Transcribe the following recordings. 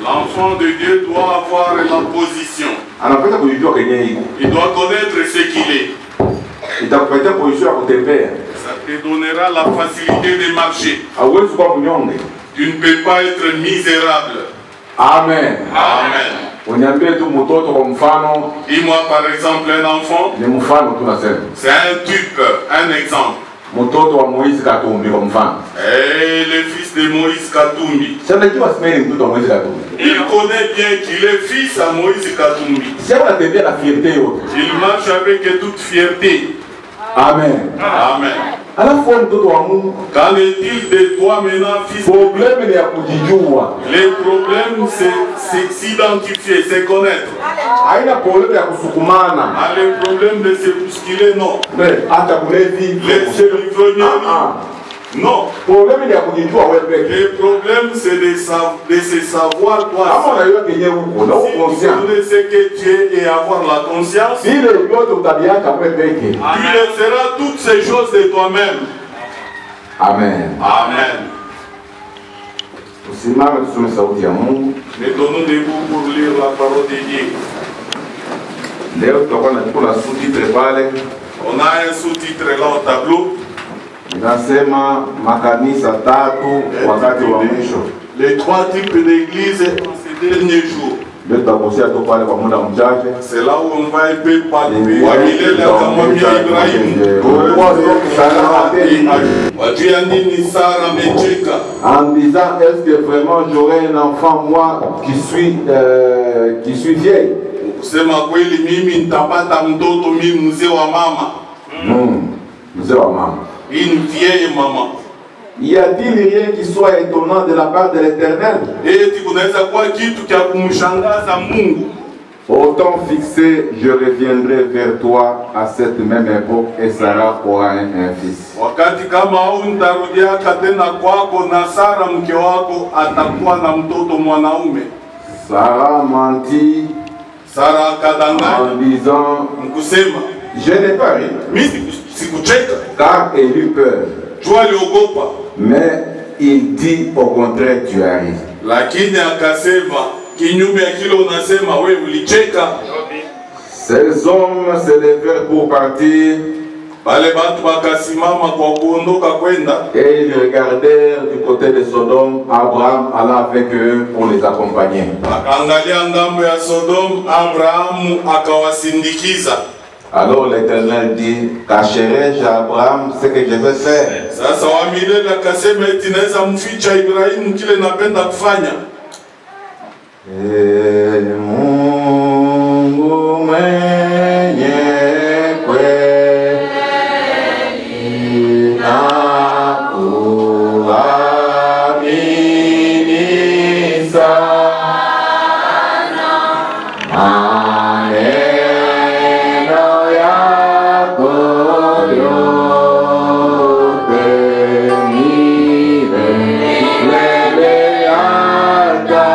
L'enfant de Dieu doit avoir la position. Il doit connaître ce qu'il est. itakupatia position ya kutembea. Ça te donnera la facilité de marcher. Hauwezi kuwa mnyonge. Tu ne peux pas être misérable. Amen. Amen. Uniambie tu mtoto kwa mfano. Dis-moi par exemple un enfant. Ni mfano tunasema. C'est un type, un exemple. Mtoto wa Moïse Katumbi kwa mfano. Et le fils de Moïse Katumbi. Sasa kiwa simeni mtoto wa Moïse Katumbi. Il connaît bien qu'il est fils à Moïse Katumbi. Sasa unatembea na fierté yote. Il marche avec toute fierté. Amen. Amen. Alafu mtoto wa Mungu. Qu'en est-il de toi maintenant, fils? Problème ni ya kujijua. Le problème c'est s'identifier, c'est connaître. Haina problème ya kusukumana. Ah, le problème de se bousculer, non. Hata kulevi. Les ivrogneries. Non. Problème ni ya kujijua wewe peke. Le problème c'est de se savoir toi. Kama unajua kenye uko na Si conscient. tu connais ce que tu es et avoir la conscience, Ile yote utabiaka wewe peke. tu laisseras toutes ces choses de toi-même. Amen. Amen. Usimame tusome sauti ya Mungu. Mettons-nous debout pour lire la parole de Dieu. Leo tutakuwa na tuko na sous-titre pale. On a un sous-titre là au tableau. Inasema makanisa tatu wakati wa mwisho. Les trois types d'églises en ces derniers jours. Leo tutagusia tu pale kwa muda mchache. C'est là où on va un peu parler. Wamilele akamwambia Ibrahimu, wajua nini Sara amecheka? En disant, est-ce que vraiment j'aurai un enfant moi qui suis vieille? Kusema kweli mimi nitapata mtoto mimi mzee wa mama. Mzee wa mama. Une vieille maman. Y a-t-il rien qui soit étonnant de la part de l'Éternel? Eti kunaweza kuwa kitu cha kumshangaza Mungu. Au temps fixé, je reviendrai vers toi à cette même époque et Sarah aura un fils. Wakati kama huu nitarudiaka tena kwako na Sara mke wako atakuwa na mtoto mwanaume. Sarah mentit Sara akadanganya en disant, mkusema, je n'ai pas ri, mimi sikucheka, car elle eut peur. jua aliogopa. Mais il dit au contraire, tu as ri. Lakini akasema kinyume ya kile unasema wewe ulicheka. Ces hommes se levèrent pour partir. Wale batu wakasimama kwa kuondoka kwenda. Et ils regardèrent du côté de Sodome. Abraham alla avec eux pour les accompagner. Akaangalia ngambo ya Sodom, Abrahamu akawasindikiza. Alors l'Éternel dit, cacherai-je à Abraham ce que je vais faire? Sasa wamilele akasema eti naweza mficha Ibrahimu kile napenda kufanya. Mungu mwenye kweli na kuamini sana, maneno yako yote ni milele yatadumu.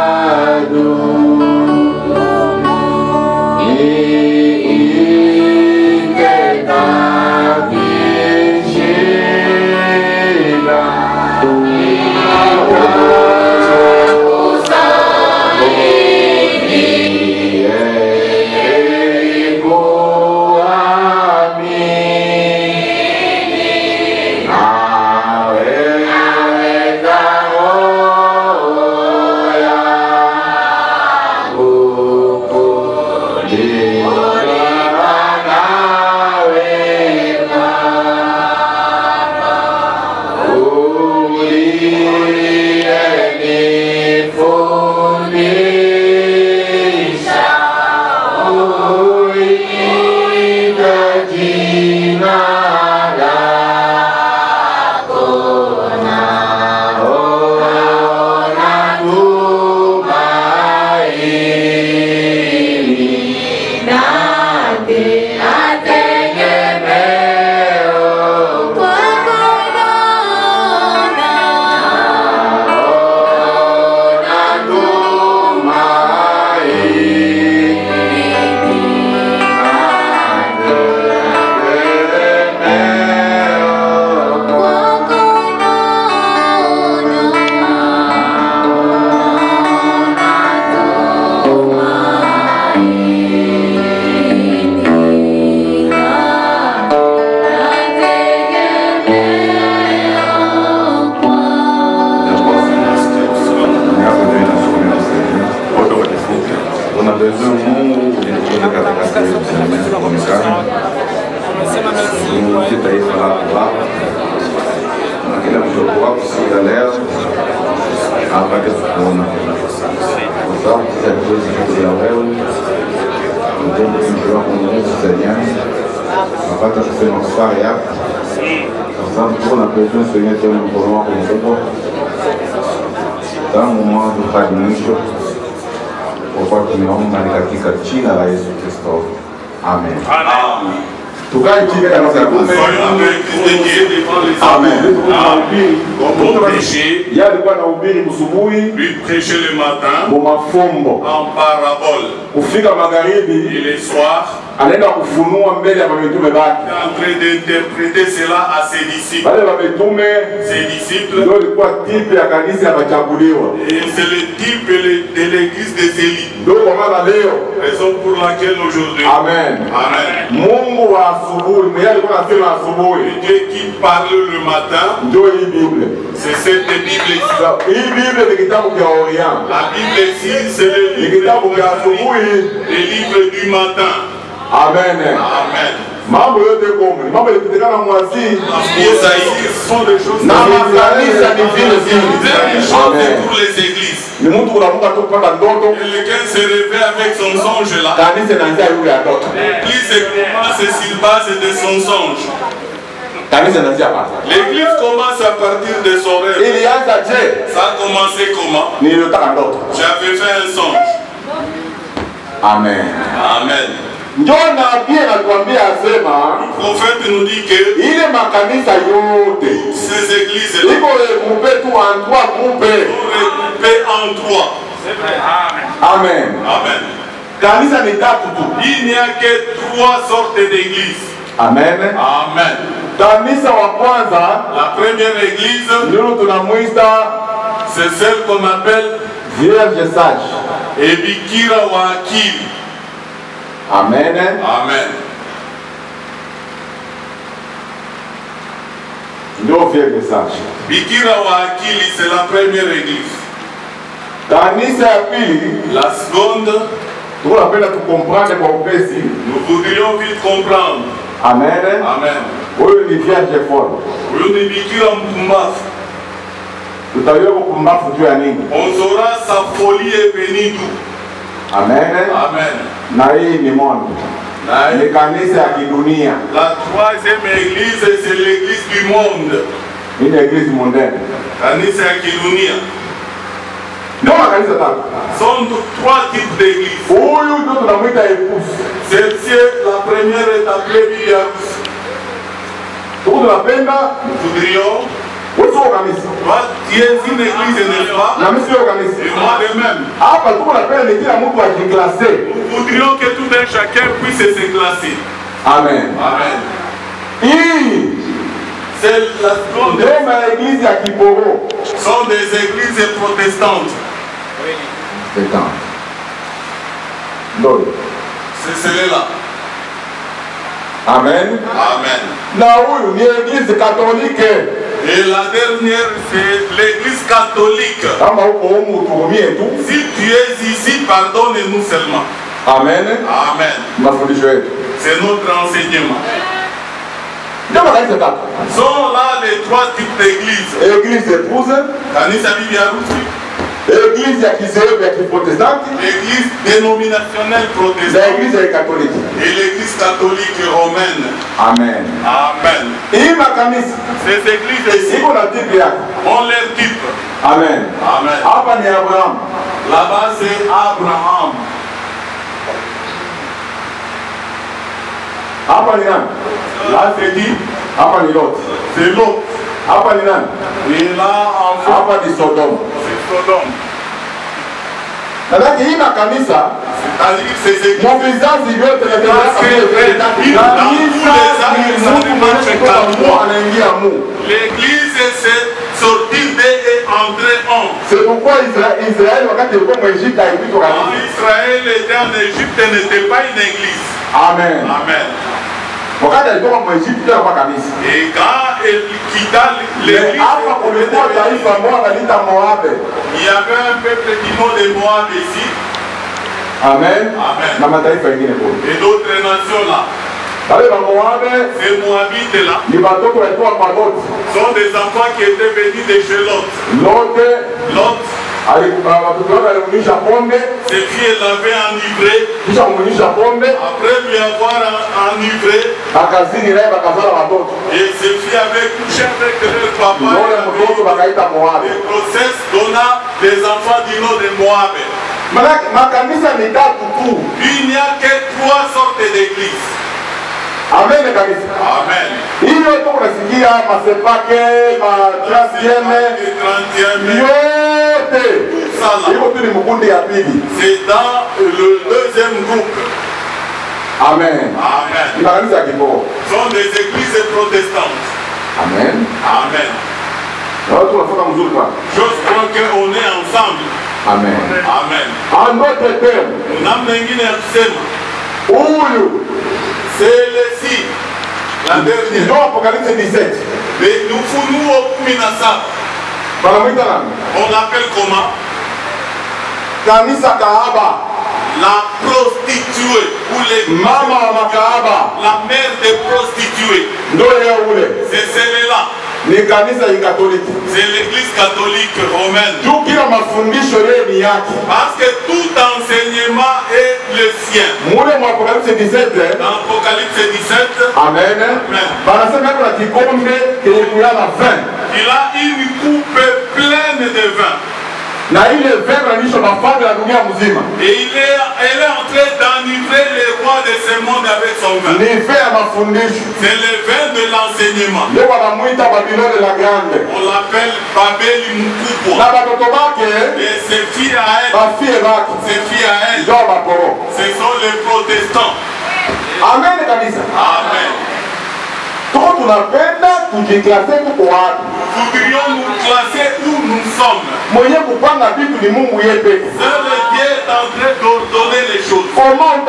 taifa lako Baba, na kila mtoto wako siku ya leo apate kuona, kwa sababu sisi hatuwezi kuja wewe mtendo mtu wako Mungu sanyani apate kusema kufaa yako, kwa sababu kuna presence yenyewe tena mkono wako mkubwa tangu mwanzo hadi mwisho. Kwa kuwa tumeomba ni katika jina la Yesu Kristo. Amen. Amen. Tukae chini kanisa ya Mungu. Amen. Comme prêcher, Yeye alikuwa anahubiri msubuhi, lui prêcher le matin kwa mafumbo. en parabole Kufika magharibi, et le soir, anaenda kufunua mbele ya mitume il bake. est en train d'interpréter cela à ses disciples. Wale wa mitume Ses disciples, ndio ilikuwa tipe ya kanisa ya wachaguliwa. et c'est le type de l'église des élites. Ndio kwa maana leo, Raison pour laquelle aujourd'hui, amen. Amen, Mungu wa asubuhi, yeye alikuwa anasema asubuhi. Dieu qui parle le matin, Ndio hii Biblia. c'est cette Bible ici. Hii Biblia ni kitabu cha Orient. La Bible ici, c'est le Ni livre kitabu cha asubuhi. le livre du matin. Amen. Amen. Mambo yote komo, mambo yalipitikana mwasi. Mosaïque sont des choses Na makanisa ni vile vile. des choses Amen. pour les églises. Ni mtu kunamuka tu kupata ndoto, Quelqu'un se réveille avec son songe là. kanisa inaanzia yule ya ndoto. L'église commence sur base de son songe. Kanisa inaanzia hapa. L'église commence à partir de son rêve. Ilianza je? Ça a commencé comment? Nilitaka ndoto. J'avais fait un songe. Amen. Amen. Ndio nabii anatuambia asema Le prophète nous dit que ile makanisa yote ces églises là iko regroupe tu en trois groupes. sont regroupées en trois. Amen. Amen. Kanisa ni tatu tu. Il n'y a que trois sortes d'églises. Amen. Amen. Kanisa wa kwanza La première église, ndio tunamwita c'est celle qu'on appelle Vierge sage. Ebikira wa akili. Amen. Amen. Ndio Vierge sage. Bikira wa akili, c'est la première église. Kanisa ya pili La seconde, tunapenda tukomprendre kwa upesi. nous voudrions vite comprendre. Amen. Amen. Huyu ni Vierge folle. Huyu ni Bikira mpumbavu. Tutajua kupumbavu juu ya nini? On saura sa folie est venue d'où. Amen. Amen. Na hii ni monde. Ni kanisa ya kidunia. La troisième église, c'est l'église du monde. Hii ni église mondaine. Kanisa ya kidunia. Ndio makanisa tatu. Sont trois types d'églises. Huyu ndio tunamwita épouse. Celle-ci, la première est appelée Biarus. Tuko tunapenda Nous voudrions, wewe sio kanisa. toi, tu es une église, n'est-ce pas? Na mimi sio kanisa. Et moi de même. Hapa tuko tunapenda ni kila mtu ajiklase. Nous voudrions que tout un chacun puisse se classer. Amen. Amen. Hii C'est la seconde. ndio maeglise ya kiporo. Sont des églises protestantes. Setan. Ndio. C'est celle-là. Amen. Amen. Na huyu ni église catholique. Et la dernière, c'est l'église catholique. Kama huko humu tuhumie tu. Si tu es ici, pardonne-nous seulement. Amen. Amen. Mafundisho yetu. C'est notre enseignement. Ndio makanisa tatu. Sont là les trois types d'églises. Église épouse, Kanisa bibi harusi, église ya kizehebu ya kiprotestanti l'église dénominationnelle na protestante église ya katoliki. et l'église catholique romaine. Amen. Amen. Hii makanisa Ces églises ici iko na tipi yake. ont leur type. Amen. Amen. Hapa ni Abraham. Là-bas, c'est Abraham. Hapa ni nani? Là, c'est qui? Hapa ni Lot. C'est Lot. Hapa ni nani? Et là, en fond, Hapa ni Sodom. c'est Sodome. Nadhani hii makanisa C'est-à-dire ces églises. kwa vizazi vyote na kanisa ni Mungu mwenyewe kutoka Mungu anaingia Mungu. L'église, c'est sortir d'eux et entrer en. C'est pourquoi Israël wakati ilikuwa mu Egypte haikuitwa Quand kanisa. Israël était en Égypte, n'était pas une église. Amen. Amen. Wakati alitoka mu Egypte ilikuwa kanisa. Et quand il quitta l'église, Hapa kulikuwa taifa moja wanaita Moabe. il y avait un peuple du nom de Moab ici. Amen. Amen. Na mataifa mengine kule. Et d'autres nations là. Ces Moabites là sont des enfants qui étaient venus de chez Lot. Lot, ses filles l'avaient enivré. Après lui avoir enivré, et ses filles avaient couché avec leur papa. Et grossesse donna des enfants du nom de Moab. Il n'y a que 3 sortes d'églises. Amen kabisa. Amen. Hiyo tu unasikia masepake, ma-30e, yote. Hiyo tu ni mkundi ya pili. C'est dans le deuxième groupe. Amen. Amen. Ni kanisa ya kiroho. Sont des églises protestantes. Amen. Amen. Na watu wanafanya mzuri kwa. Je crois qu'on est ensemble. Amen. Amen. En d'autres termes, namna nyingine ya kusema huyu c'est le si la dernière. Dans Apocalypse 17. Mais nous Ufunuo 17. On l'appelle comment? Kanisa Kahaba. La prostituée ou les Mama wa Kahaba. La mère des prostituées. C'est celle-là. Ni kanisa catholique. C'est l'église catholique romaine. Parce que tout enseignement est le sien. Dans Apocalypse 17. Amen. Il a une coupe pleine de vin. Et elle est entrée d'enivrer les rois de ce monde avec son vin. C'est le vin de l'enseignement. On l'appelle Babel Mukubwa. Et ses filles à elle, ce sont les protestants. Amen. Amen. Nous voudrions nous classer où nous sommes. Seul Dieu est en train d'ordonner les choses. Comment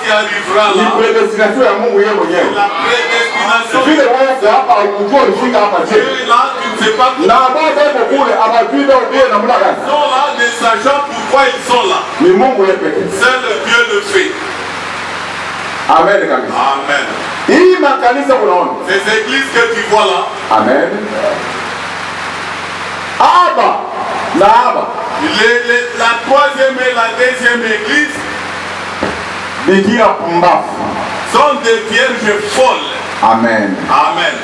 tu arriveras là? La prédestination. La prédestination. Là, tu ne sais pas pourquoi. Ils sont là, ne sachant pourquoi ils sont là. Seul Dieu le fait. Amen. Amen. Ces églises que tu vois là. Amen. La troisième et la deuxième église sont des vierges folles. Amen. Amen.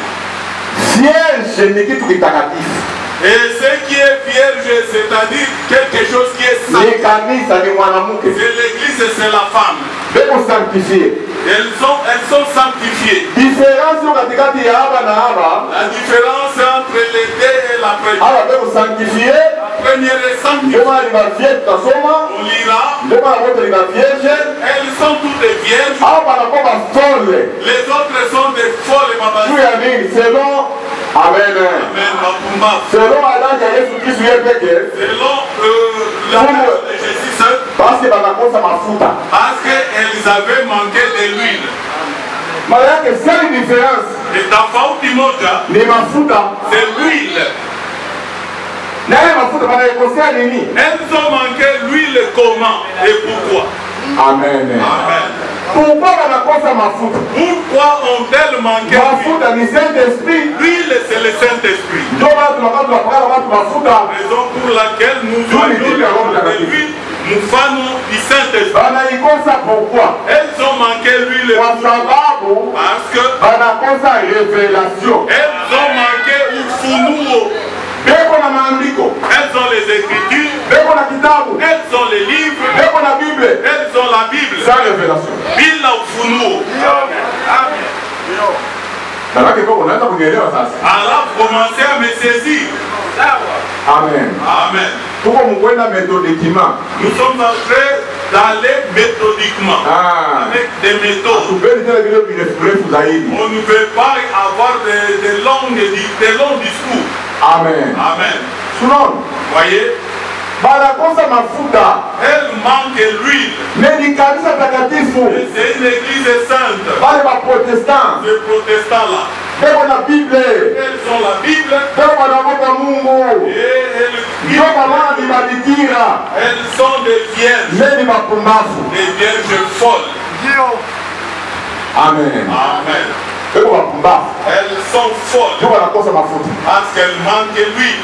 Vierge ni kitu kitakatifu. Et ce qui est vierge, c'est-à-dire quelque chose qui est saint. C'est l'église et c'est la femme. Elles sont sanctifiées. La différence entre les deux et la première. La première est sanctifiée. On lira. Elles sont toutes des vierges. Les autres sont des folles. Amen. Selon la de Jésus, parce qu'elles avaient manqué de l'huile. Et ta faute moja, c'est l'huile. Elles ont manqué l'huile comment et pourquoi? Amen. Amen. Pourquoi ont-elles manqué l'huile? L'huile, c'est le Saint-Esprit. Raison pour laquelle nous voyons de l'huile, nous faisons du Saint-Esprit. Elles ont manqué l'huile parce que elles ont manqué Ufunuo. Elles ont les Écritures, elles ont les livres, elles ont la Bible. Sans révélation. Bila Ufunuo. Alors commencez à me saisir. Amen. Amen. Nous sommes en train d'aller méthodiquement. Avec des méthodes. On ne veut pas avoir des longs discours. Amen. Amen. Voyez? Elle manque l'huile. C'est une église sainte. Ces protestants-là. Elles ont la Bible. Elles sont des vierges. Des vierges folles. Amen. Amen. Elles sont folles parce qu'elles manquent l'huile.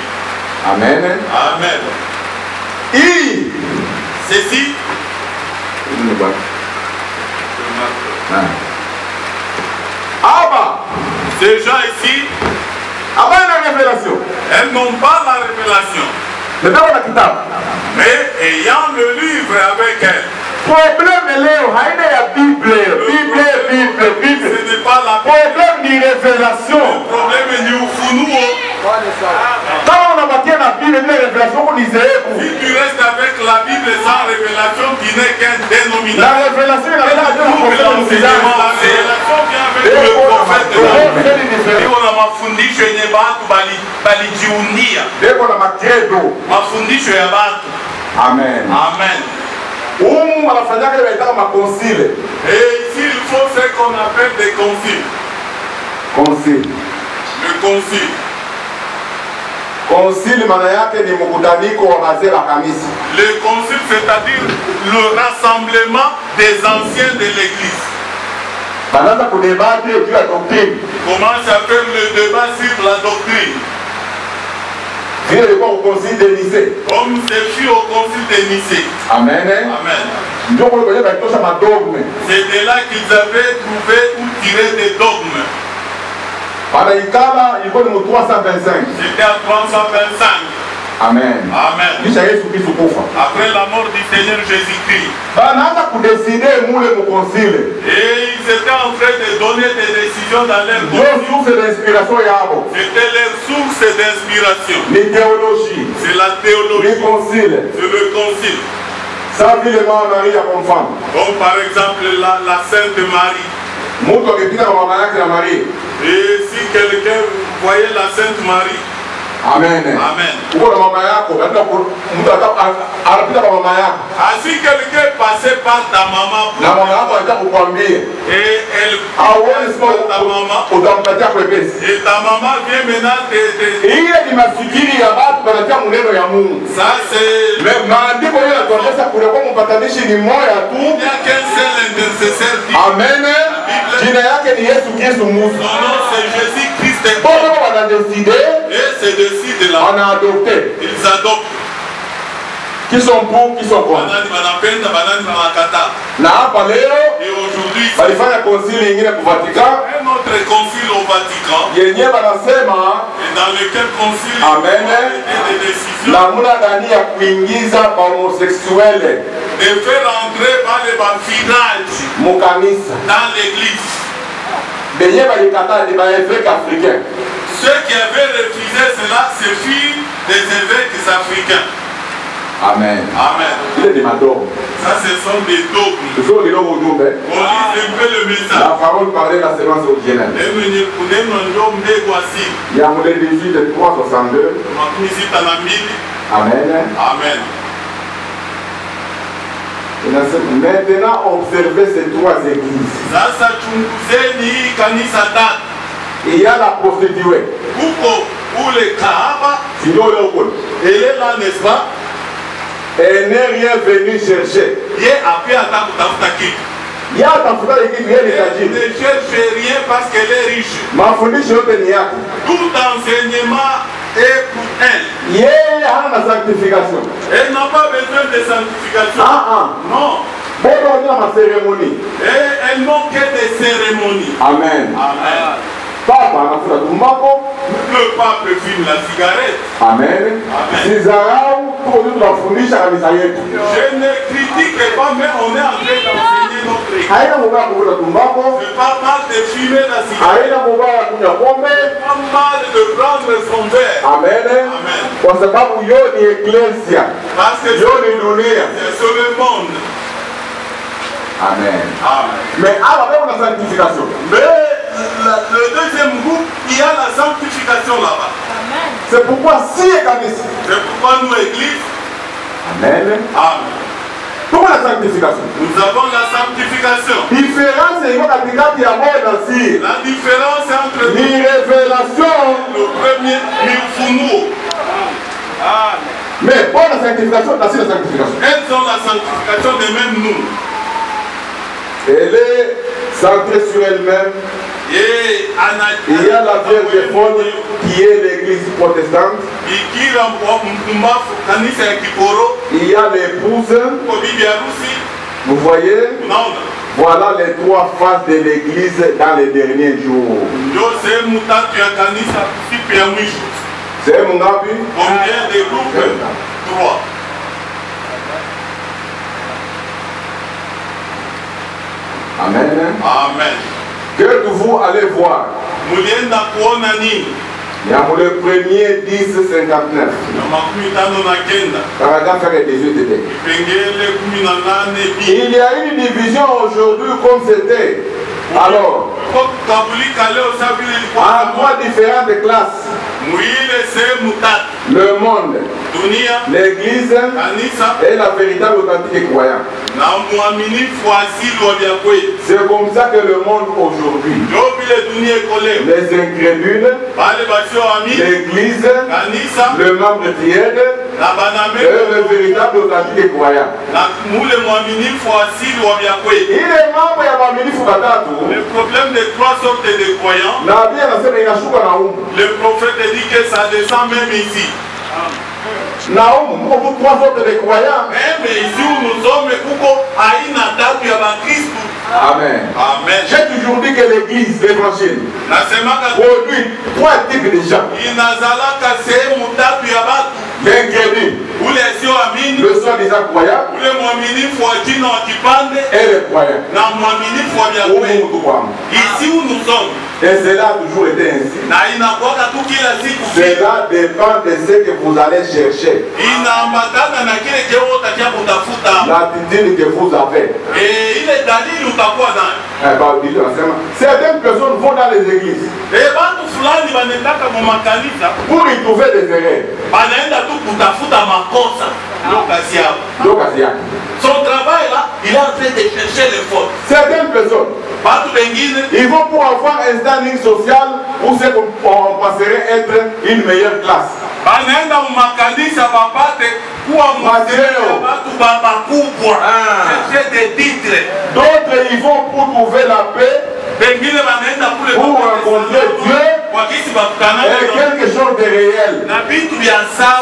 Amen. Amen. Ceci, ces gens ici, elles n'ont pas la révélation. Mais ayant le livre avec elles, problème leo haina ya Bible. ce n'est pas la problème ni révélation. Le problème est du ufunuo. Kama unabakia na Bible bila révélation unizeeku. Si tu restes avec la Bible sans révélation, qui n'est qu'un dénominateur. La révélation La révélation vient avec le prophète de la Bible. Na mafundisho yenye batu balijiunia. Deko na makredo. Mafundisho ya batu. Amen. Amen. Wanafanyaka ile inaitwa maconcile. Et ici il faut ce qu'on appelle des conciles. Concile. Le concile. Concile maana yake ni mkutaniko wa wazee wa kanisa. Le concile, c'est-à-dire le rassemblement des anciens de l'église. Banaanza kudebate juu ya doctrine. Comment s'appelle le débat sur la doctrine? Vile ilikuwa au concile de Nicée. Comme c'est fut au concile de Nicée. Amen. Amen. Ndio kwa hiyo bakitosha madogme. C'est de là qu'ils avaient trouvé ou tiré des dogmes. Bana ikala ilikuwa ni 325. C'était à 325. Amen. Amen. Kisha Yesu Kristo kufa. Après la mort du Seigneur Jésus-Christ. Banaanza kudeside mule mu concile. Et ils étaient en train de donner des décisions dans leur concile. Source d'inspiration yabo. C'était leur source d'inspiration. Ni théologie. C'est la théologie. Ni concile. C'est le concile. Ça vit le Marie à comprendre. Comme par exemple la Sainte Marie. Mtu akipita kwa mama yake na Marie. Et si quelqu'un voyait la Sainte Marie. Amen. Amen. Uko na mama yako, mtu anapita kwa mama yako. Si quelqu'un passait par ta maman. Na mama yako anataka kukwambia. Et elle ta maman utampatia kwepesi. Et ta maman vient maintenant ile ni mafikiri ya watu wanatia maneno ya Mungu. Ça c'est mais maandiko yale yanatuonyesha kule kwa mpatanishi ni mmoja tu. Il y a qu'un seul intercesseur. Amen. Jina yake ni Yesu Kristo Musa. Son nom c'est Jésus Christ. Bon, on a décidé. Et c'est décidé là. On a adopté. Ils adoptent. Qui sont pour, qui sont contre. Na hapa leo. Et aujourd'hui. Balifanya concile nyingine kwa Vatican. Un autre concile au Vatican. Yenye banasema. Et dans lequel concile. Amen. Des décisions. Namuna gani ya kuingiza homosexuels. De faire entrer par les bafinages. Mukanisa. Dans l'église. Benye balikata des évêques africains. Ceux qui avaient refusé cela, c'est filles des évêques africains. Amen. Amen. Il est des madogmes. Ça, ce sont des dogmes. Ce sont les dogmes au Doumbé. On lit un peu le message. La parole parlait la séquence originale. Il y a un modèle 18 de 362. Amen. Amen. Maintenant, observez ces trois églises. Il y a la prostituée. Pour les kahaba, elle est là, n'est-ce pas? Elle n'est rien venue chercher. Il y a tafuta l'église, elle ne cherche rien parce qu'elle est riche. Tout enseignement est pour elle. Sanctification. Elle n'a pas besoin de sanctification. Non. Et elles n'ont que des cérémonies. Amen. Amen. Papa anafuta tumbako. Le pape fume la cigarette. Amen. Sizarau tunafundisha kanisa yetu. Je ne critique pas, mais on est en train d'enseigner notre église. Haina mubaya kuvuta tumbako. C'est pas mal de fumer la cigarette. Haina mubaya kunywa pombe. C'est pas mal de prendre son verre. Amen. Amen. Kwa sababu yo ni eklesia. Parce que yo ni dunia. C'est sur le monde. Amen. Amen. Mais alors, on a la sanctification. Mais le deuxième groupe, il y a la sanctification là-bas. C'est pourquoi si église. C'est pourquoi nous, église. Amen. Amen. Pourquoi la sanctification? Nous avons la sanctification. Différence est la différence entre révélation. Le premier, Mifunuo. Mais pour la sanctification, la sanctification. Elles ont la sanctification de même nous. Elle est centrée sur elle-même. Il y a la Vierge folle qui est l'église protestante. Il y a l'épouse. Vous voyez? Voilà les trois faces de l'église dans les derniers jours. C'est mon avis. Combien de groupes? 3. Amen. Amen. Que vous allez voir. Il y a le premier 10:59. Paragraphe 18. Il y a une division aujourd'hui comme c'était. Alors, en trois différentes classes. Le monde, l'église et la véritable authentique croyant. C'est comme ça que le monde aujourd'hui, les incrédules, l'église, le membre tiède et le véritable authentique croyant. Il est membre de le problème des trois sortes de croyants. Le prophète dit que ça descend même ici. Trois sortes de croyants. Mais ici où nous sommes, Amen. Amen. J'ai toujours dit que l'église d'évangile produit trois types de gens. L'incrédule, le soi-disant croyant, et les croyants. Ici où nous sommes. Et cela a toujours été ainsi. Cela dépend de ce que vous allez chercher. L'attitude que vous avez. Certaines personnes vont dans les églises pour y trouver des erreurs. Son travail là, il est en train de chercher les fautes. Certaines personnes, ils vont pour avoir un standing social où on passerait être une meilleure classe. D'autres ils vont pour trouver la paix, pour rencontrer Dieu et quelque chose de réel.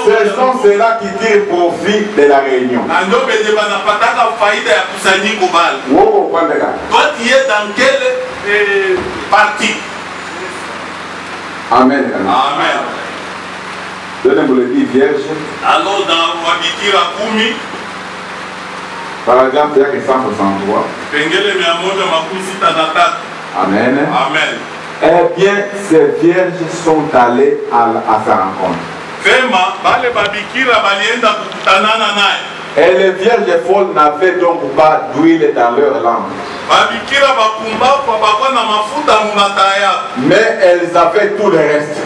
Ce sont ceux-là qui tirent profit de la réunion. Toi tu es dans quelle partie? Amen. Amen. Donnez-moi le dit vierge. Alors dans Wabikira Kumi, paragraphe 163. Amen. Amen. Eh bien, ces vierges sont allées à sa rencontre. Et les vierges folles n'avaient donc pas d'huile dans leur lampe. Mais elles avaient tout le reste.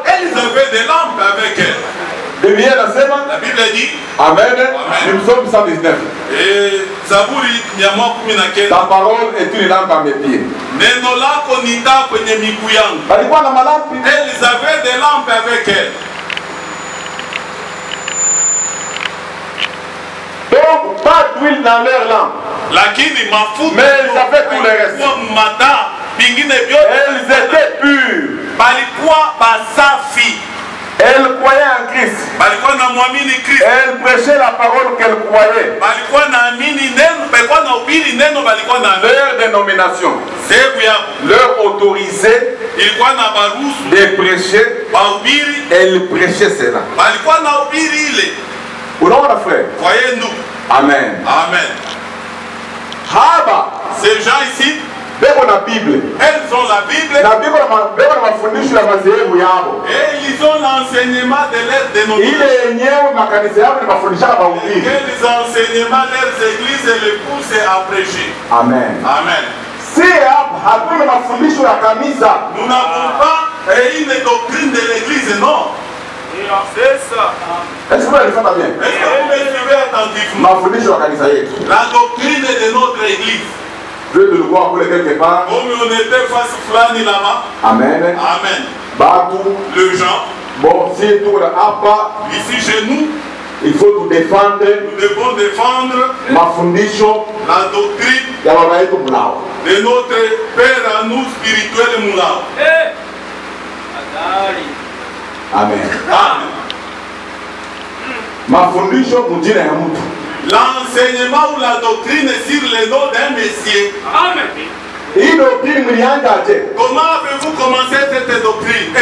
Elles avaient des lampes avec elles. La Bible dit Amen. Nous sommes 119. Et Zaburi ta parole est une lampe à mes pieds. Elles avaient des lampes avec elles. Donc pas d'huile dans leur lampe. Mais elles avaient tout le reste. Elles étaient pures. Elle croyait en Christ. Elle prêchait la parole qu'elle croyait. Leur dénomination leur autorisait de prêcher. Elle prêchait cela. Ou non, la frère? Croyez-nous. Amen. Amen. Haba. Ces gens ici, la Bible. Elles ont la Bible. Et ils ont l'enseignement de leur dénomination. Et les enseignements de leurs églises et les poussent à prêcher. Amen. Amen. Nous n'avons pas une doctrine de l'église, non. C'est ça. Est-ce que vous bien? Est-ce que vous me suivez attentivement? La doctrine de notre église. Je vais te le voir pour quelque part. Comme on était face flani là-bas. Amen. Amen. Batou. Le Jean. Bon, si tout le Abba. Ici chez nous. Il faut tout défendre. Nous devons défendre Mafundisho la doctrine ya baba yetu Mulao. de notre Père à nous spirituel Mulao. Amen. Amen. Mafundisho mujina ya mtu. L'enseignement ou la doctrine sur le nom d'un Messie. Amen. Hii doctrine mlianza aje? Comment avez-vous commencé cette doctrine?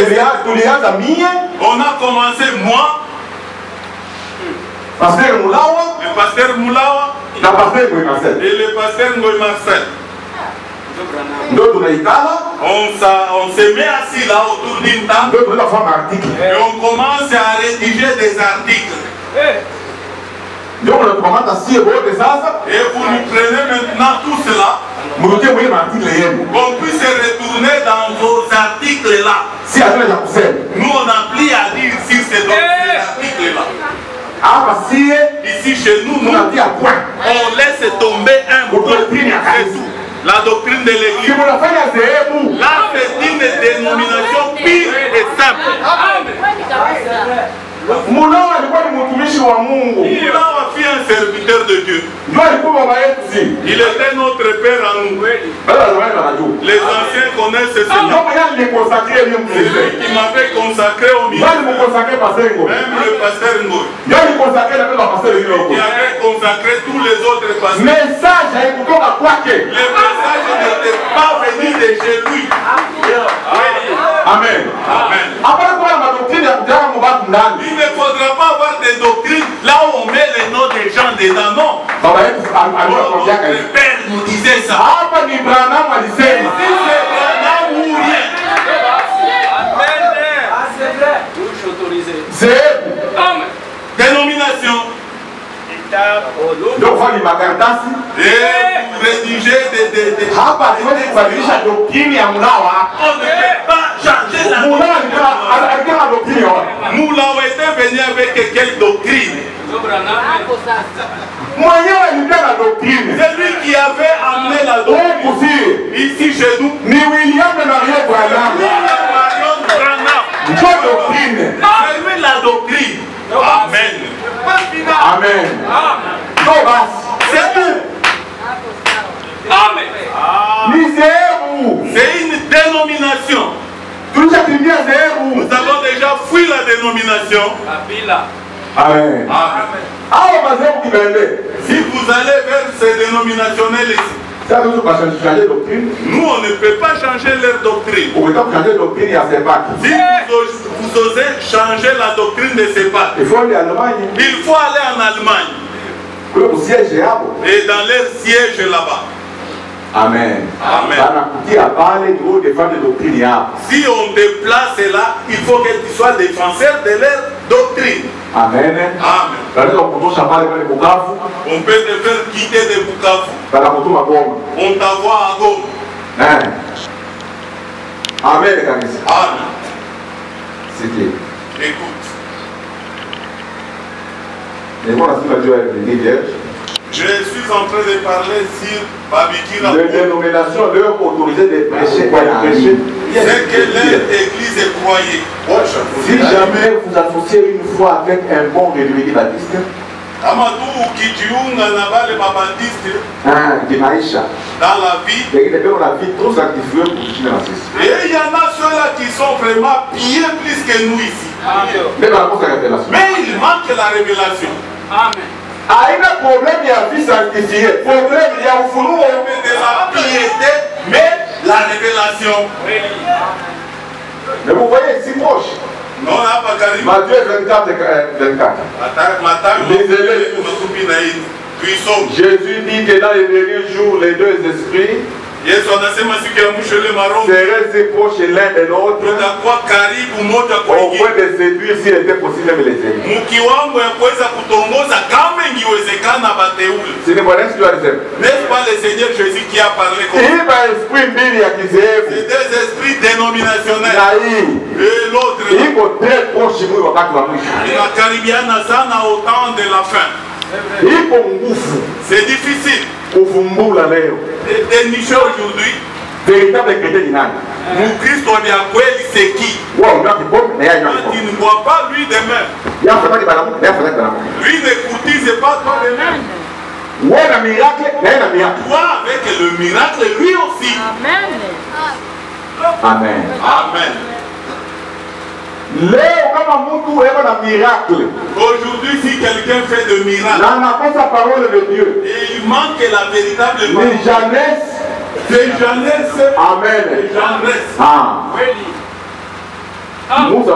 Tulianza mie. On a commencé moi, Pasteur Mulawa. le pasteur Moulawa Na pasteur Ngoy Marcel. et le pasteur Ngoy Marcel. Ndio tunaikala. On se met assis là autour d'une table Ndio tunafanya article. et on commence à rédiger des articles. Ndio mnatukamata sie wote sasa. Et vous nous prenez maintenant tout cela, Mrudie mwenye article yenu. qu'on puisse retourner dans vos articles là. Si hatuna cha kusema. Nous on n'a plus à dire sur ces articles là. Hapa sie Ici chez nous, tunatia point. on laisse tomber un point. C'est tout. La doctrine de l'église. Si mnafanya zehebu. Là, c'est une dénomination pure et simple. Mulao alikuwa ni mtumishi wa Mungu. Il a fait un serviteur de Dieu. Ndio alikuwa baba yetu si. Il était notre père à nous. Baba zamani wanajua. Les anciens connaissent ce Ndio nom. mwenye nilikonsakre yeye C'est mzee. lui qui m'avait consacré au Ndio milieu. nilikonsakre pasengo. Même le pasteur Ngoy, Ndio nilikonsakre na baba pasteur yule huko. qui avait consacré tous les autres pasteurs. Message haikutoka kwake. Les messages n'étaient pas venus de chez lui. Amen. Amen. Hapana kwa madoktrine ya kujaa mbatu ndani. Il ne faudra pas avoir des doctrines là où on met les noms des gens dedans. Non. Baba yetu alikuwa anaongea Notre kazi. père nous disait ça. Hapa ni Branham alisema. Si c'est Branham ou rien. Zehebu. Dénomination. Ndio kufanya makaratasi. Et vous rédigez des... Hapa hatuwezi kubadilisha doktrine ya Mulawa. On ne peut pas changer la Mulawa doctrine. alikuwa na doktrine yote. Moulao était venu avec quelle doctrine? Mwenyewe alikuwa na doktrine. C'est lui qui avait amené la doctrine. Huku si Ici chez nous. ni William na Marie Branham. Marion Branham. Ndio doktrine. C'est lui la doctrine. Amen. Amen. Ndio basi. C'est tout. Ni zehebu. C'est une dénomination. Tulishakimbia zehebu. Nous avons déjà fui la dénomination. Amen. Amen. Hao mazehebu kibende. Si vous allez vers ces dénominationnels ici, Ça nous pas changer doctrine. nous on ne peut pas changer leur doctrine. Pour que changer doctrine ya Sepak. Si vous osez changer la doctrine de ces pas, Il faut aller en Allemagne. il faut aller en Allemagne Kule siège hapo. et dans leur siège là-bas. Amen. Amen. Banakutia pale ndio défendre doctrine yao. Si on te place là, il faut que tu sois défenseur de leur doctrine. Amen. Amen. Banaenda kutosha pale pale Bukavu. On peut te faire quitter de Bukavu. Banakutuma Goma. On t'envoie à Goma. Amen kanisa. Amen. C'était. Écoute, Nilikuwa nasema juu ya vierge. je suis en train de parler sur Babikira. Les dénominations leur autorisé de prêcher quoi de prêcher. C'est que leur église croyait. Si jamais vous associez une foi avec un bon républicain baptiste, Kama tu ukijiunga na wale mabaptiste kimaisha, dans la vie, lakini pia una vie trop sanctifiée pour kushinda na sisi. et il y en a ceux-là qui sont vraiment bien plus que nous ici. Ndio anakosa révélation. Mais il manque la révélation. Haina problème ya vie sanctifiée, problème ya ufunuo. De la piété, mais la révélation. Mais vous voyez, si proche. Non, là, pas carrément. Matthieu 24, 24. Jésus dit que dans les derniers jours, les deux esprits seraient si proches l'un de l'autre, au point de séduire s'il était possible même les ennemis. Ce n'est pas ce que tu as dit. N'est-ce pas le Seigneur Jésus qui a parlé comme ça? Il va esprit mbili ya kizehebu. C'est des esprits dénominationnels. Na hii Et l'autre, iko très proche mwi wakati wa mwisho. inakaribiana sana au temps de la fin. Iko nguvu C'est difficile kuvumbula leo de dénicher aujourd'hui véritable chrétien ni nani. Mukristo wa kweli c'est qui? Quand tu ne vois pas lui de même. Lui ne courtise pas toi de même. Toi avec le miracle, lui aussi. Amen. Amen. Amen. Aujourd'hui, si quelqu'un fait de miracle, et il manque la véritable parole. C'est Jeunesse. Amen. Quand Moïse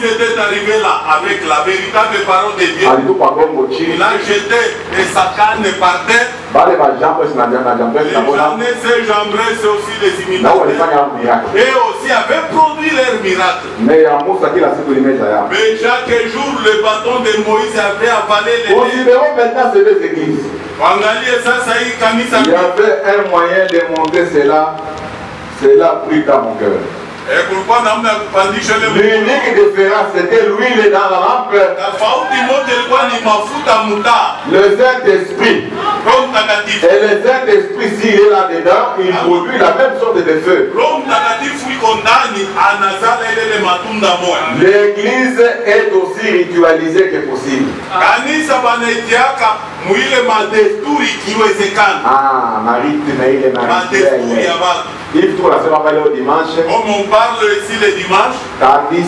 était arrivé là avec la véritable parole de Dieu, il a jeté sa canne par terre. Jeunesse et Jambres aussi les imitateurs. Et aussi avaient produit leur miracle. Mais chaque jour, le bâton de Moïse avait avalé les lèvres. Il y avait un moyen de montrer cela. Cela prit à mon cœur. L'unique différence, c'était l'huile dans la lampe. Le Saint-Esprit. Et le Saint-Esprit, s'il est là-dedans, il produit la même sorte de feu. L'église est aussi ritualisée que possible. Ah, Marie, tu m'as eu les il faut la semaine au dimanche. Comme on parle ici le dimanche, dans une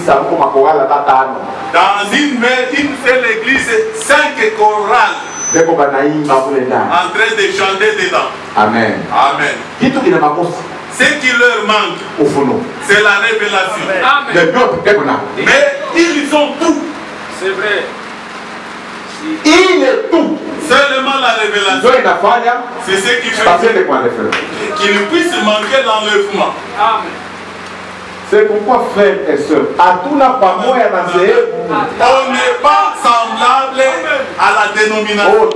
seule église, 5 chorales en train de chanter dedans. Amen. Amen. Ce qui leur manque, c'est la révélation. Mais ils ont tout. C'est vrai. Il est tout. Seulement la révélation. C'est ce qui fait qu'il puisse manquer l'enlèvement. Amen. C'est pourquoi, frères et sœurs, on n'est pas semblable à la dénomination.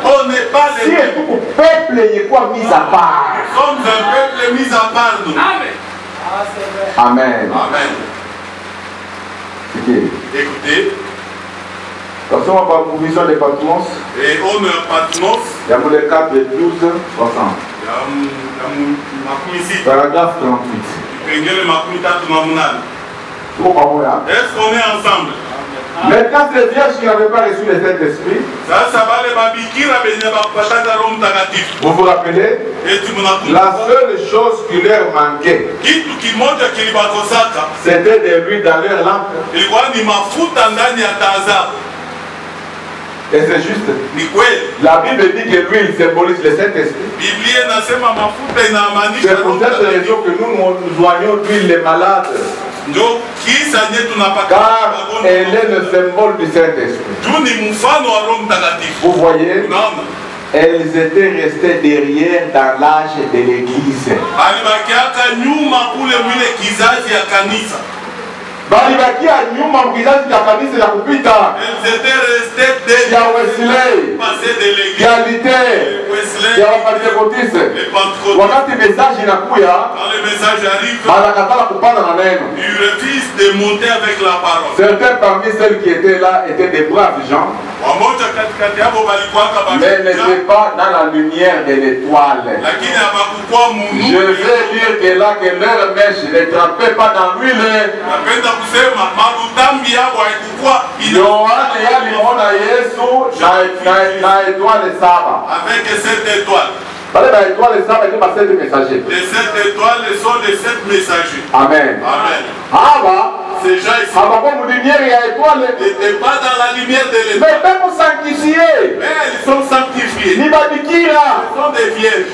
On n'est pas les mêmes. Peuple quoi mis à part. Nous sommes un peuple mis à part. Nous. Amen. Amen. Écoutez. Comme ça, on parle de provision des Patmos. Et on a Patmos. Il y a le 4 de 12, 60. Paragraphe 38. Est-ce qu'on est ensemble? Maintenant, ces vierges qui n'avaient pas reçu le Saint-Esprit, vous vous rappelez, la seule chose qui leur manquait, c'était de l'huile dans leur lampe. Et c'est juste. La Bible dit que l'huile symbolise le Saint-Esprit. C'est pour cette raison que nous joignons l'huile les malades. Car elle est le symbole du Saint-Esprit. Vous voyez, elles étaient restées derrière dans l'âge de l'Église. Elles étaient restées Wesley, quand le message arrive, ils refusent de monter avec la parole. Certains parmi celles qui étaient là étaient des braves gens, mais n'étaient pas dans la lumière de l'étoile. Je vais dire que là que leur mèche ne trempait pas dans l'huile. Avec 7 étoiles. Les 7 étoiles sont les 7 messagers. Amen. Amen. Ces gens ici n'étaient pas dans la lumière de l'étoile. Mais ils sont sanctifiés. Ils sont des vierges.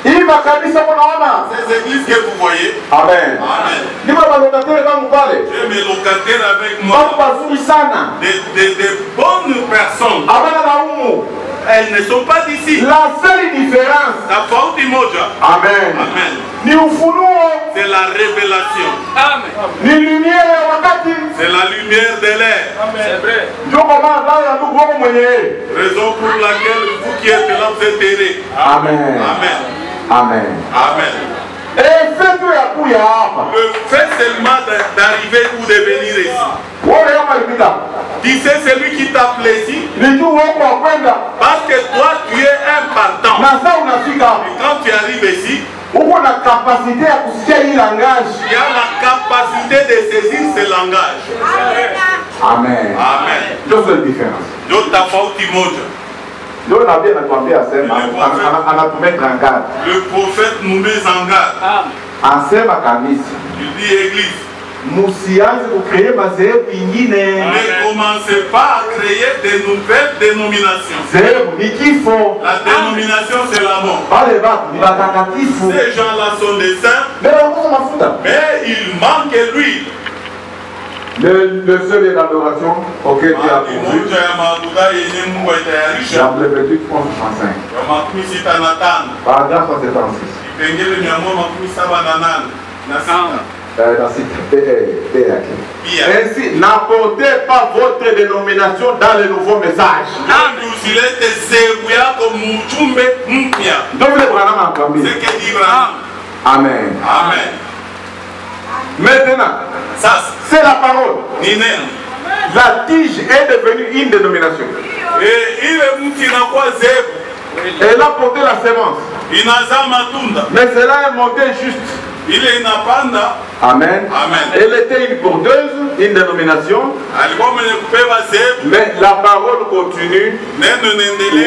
Ces églises que vous voyez. Amen. Amen. J'ai mes locataires avec moi. Des bonnes personnes. Elles ne sont pas d'ici. La seule différence. Amen. Amen. C'est la révélation. Amen. C'est la lumière de l'air. C'est vrai. Raison pour laquelle vous qui êtes là, vous êtes errés. Amen. Amen. Amen. Le fait seulement d'arriver ou de venir ici. Tu sais, celui qui t'a plaisir, parce que toi tu es un partant. na capacité à kusikia hii langage. Il a la capacité de saisir ce langage. Amen. Amen. Ndio c'est la différence. Ndio tofauti moja. Ndio nabii anatuambia asema anatumettre en garde. Le prophète nous met en garde. Asema kanisa. Il dit église. Musianze kucréer madhehebu ingine. Ne commencez pas à créer de nouvelles dénominations. Dhehebu ni kifo. La dénomination c'est la mort. Wale watu ni watakatifu. Ces gens-là sont des saints. Mais il manque l'huile. Le seul est l'adoration auquel Dieu a conduit. Dans le Lévitique 11:35. Paragraphe 176. Ainsi, n'apportez pas votre dénomination dans le nouveau message. Donc, le Branham a entendu. Amen. Amen. Maintenant, c'est la parole. La tige est devenue une dénomination. Elle a porté la sémence. Mais cela est monté juste. Amen. Elle était une porteuse, une dénomination. Mais la parole continue.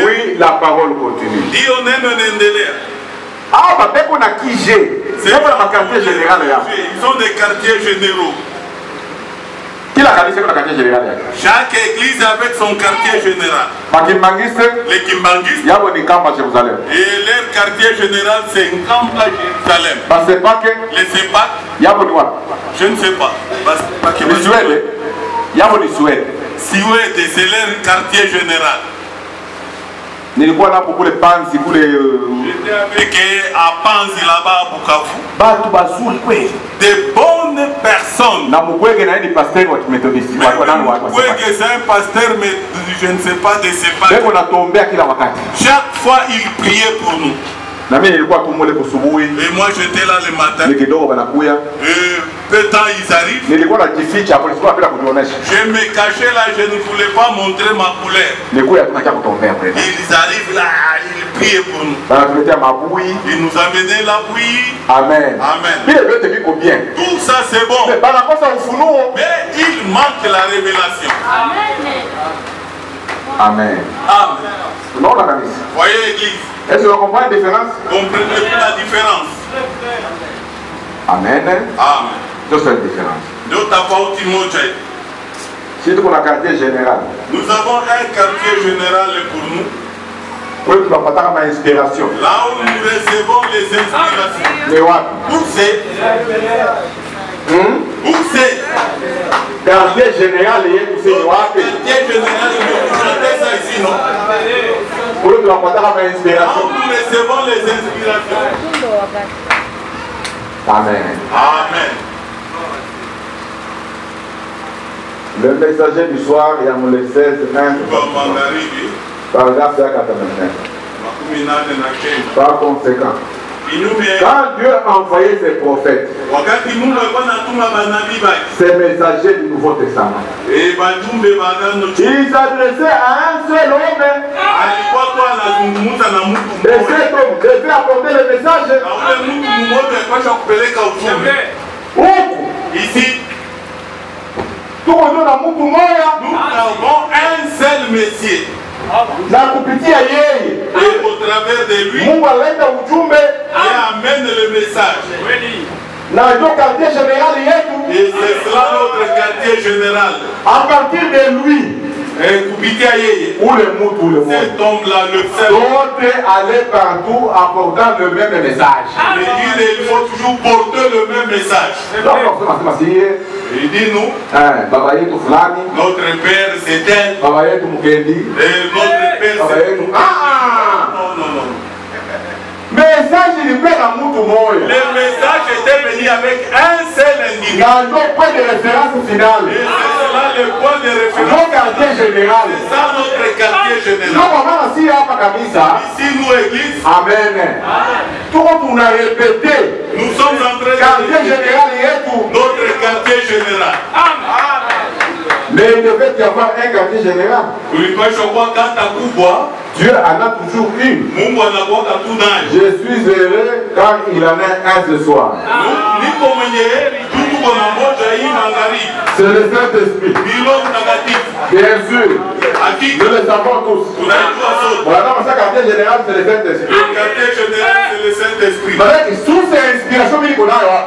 Oui, la parole continue. Ah, bah, on a qui j'ai. C'est pour la quartier général. Ils ont des quartiers généraux. Qui l'a quartier général? Chaque église avec son quartier général. Les Kimbangistes. Il y a un camp à Jérusalem. Et leur quartier général, c'est un camp à Jérusalem. C'est pas que. Les Sépak. Il y a un quoi? Je ne sais pas. Les Suèdes. Il y a un Suède. Suède, c'est leur quartier général. Nilikuwa na pour les Panzi pour les j'étais avec à Panzi là-bas à Bukavu. Batu bazuri kweli. De bonnes personnes. Na Mukwege na ni pasteur wa Methodist. Mukwege c'est un pasteur mais je ne sais pas de ses pas. Leo natombea kila wakati. Chaque fois il priait pour nous. Na mimi nilikuwa tumole kusubuhi. Et moi j'étais là le matin. Nikidogo banakuya. Peu de temps ils arrivent. Nilikuwa najificha hapo sikuwa bila kujionyesha. Je me cachais là, je ne voulais pas montrer ma couleur. Nilikuwa tunakia kutombea après. Ils arrivent là, ils prient pour nous. Banatuletea mabui. Ils nous amenaient la bouillie. Amen. Amen. Vile vyote viko bien. Tout ça c'est bon. Mais banakosa ufunuo. Mais il manque la révélation. Amen. Amen. Amen. Non, la kanisa. Voyez l'église. Est-ce que vous comprenez la différence? Comprenez la différence. Amen. Amen. C'est la différence. Si tu as un quartier général. Nous avons un quartier général pour nous. Oui, tu vas pas avoir inspiration. Là où nous recevons les inspirations. Mais what? Où c'est? Où c'est? Quartier général, il y a tout ce quartier général, nous chantons ça ici, non? Oui, tu vas pas avoir inspiration. Là où nous recevons les inspirations. Amen. Amen. Le messager du soir, il y a mon 16, 20. Paragraphe 89. Par conséquent, quand Dieu a envoyé ses prophètes, ses messagers du Nouveau Testament, ils s'adressaient à un seul homme. Et cet homme devait apporter le message. Ici, nous avons un seul Messie. Et au travers de lui, il amène le message. Et c'est cela notre quartier général. À partir de lui, où cet homme-là, le seul. D'autres allaient partout apportant le même message. Il faut toujours porter le même message. Il dit nous, notre père c'est elle. Et notre père c'est nous. Non. Le message était venu avec un seul individu. Point de référence finale. Et c'est cela le point de référence. Notre quartier général. C'est ça notre quartier général. Ici nous église. Amen. Tout on a répété. Nous sommes en train de quartier général et tout. Notre quartier général. Amen. Mais il devait y avoir un quartier général. Dieu en a toujours une. Je suis heureux quand il en a un ce soir. C'est le Saint-Esprit. Bien sûr. Nous le savons tous. Voilà, dans ce quartier général, c'est le Saint-Esprit. La source d'inspiration,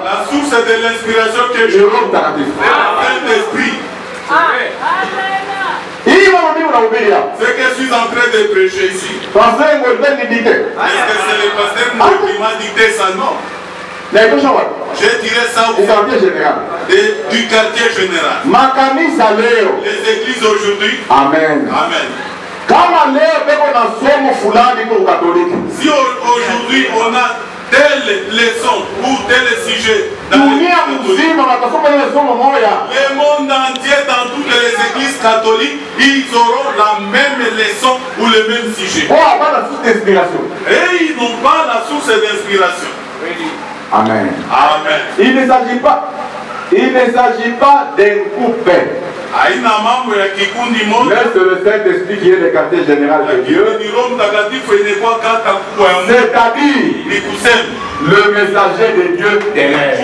la source de l'inspiration que je vois, c'est le Saint-Esprit. Ce que je suis en train de prêcher ici. Est-ce que c'est le pasteur qui m'a dicté ça? Non. J'ai tiré ça du quartier général. Les églises aujourd'hui. Amen. Amen. Si aujourd'hui on a telle leçon ou tel sujet dans le monde entier, dans toutes les églises catholiques, ils auront la même leçon ou le même sujet. Et ils n'ont pas la source d'inspiration. Amen. Amen. Il ne s'agit pas d'un couple. Mais c'est le Saint-Esprit qui est le quartier général de Dieu. C'est-à-dire le messager de Dieu terrestre.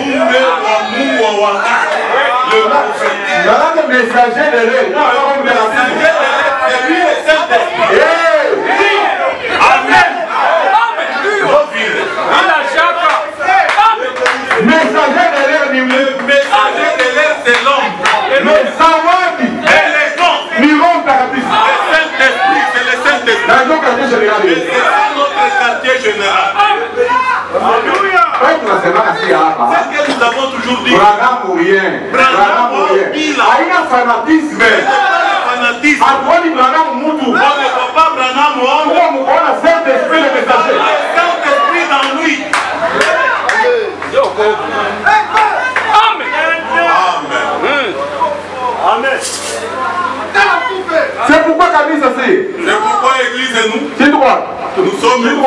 Le messager de Dieu. Amen. Messager de l'air, c'est l'homme. Le Zawadi. Et les dons. C'est le Saint-Esprit. Dans notre quartier général. C'est notre quartier général. Alléluia. C'est ce que nous avons toujours dit. Branham ou rien. Il y a un fanatisme. Fanatisme. On ne voit pas Branham. On voit le Saint-Esprit, le messager. Le Saint-Esprit dans lui. Amen. C'est pourquoi Camille c'est. C'est pourquoi l'église est nous. C'est toi. Nous sommes nous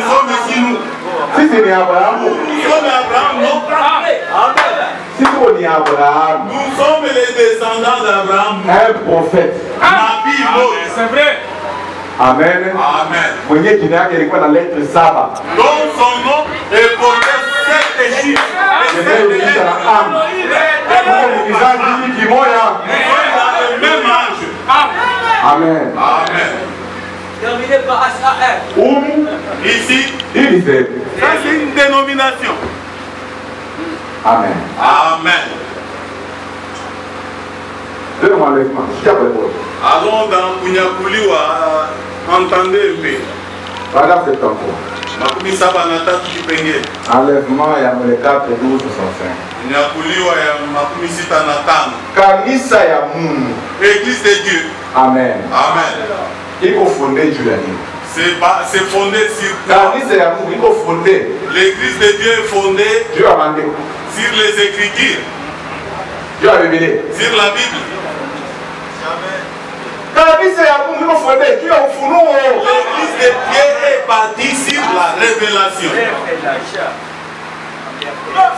sommes ici nous. Si c'est Abraham. Nous sommes Abraham, non? Si c'est Abraham. Nous sommes les descendants d'Abraham. Un prophète. C'est vrai. Amen. Amen. Mwenye jina yake ilikuwa na lettre saba. Donc son nom est porté 7 chiffres. Le même âge. Amen. Amen. Terminé par HAR. Ici, ça c'est une dénomination. Amen. Amen. Donne-moi l'enlèvement. Allons dans Kunyakuliwa, entendez un peu. Voilà cet enfant. Enlèvement, il y a le 4, 12, 65. Kanisa ya Mungu. Église de Dieu. Amen. Amen. Il faut fonder Dieu. C'est fondé sur Kanisa ya Mungu, il faut fonder. L'église de Dieu est fondée Dieu a mandé. Sur les Écritures. Dieu a révélé. Sur la Bible. Kanisa ya Mungu, il faut fonder. Dieu a ufunuo. L'église de Dieu est bâtie sur la révélation.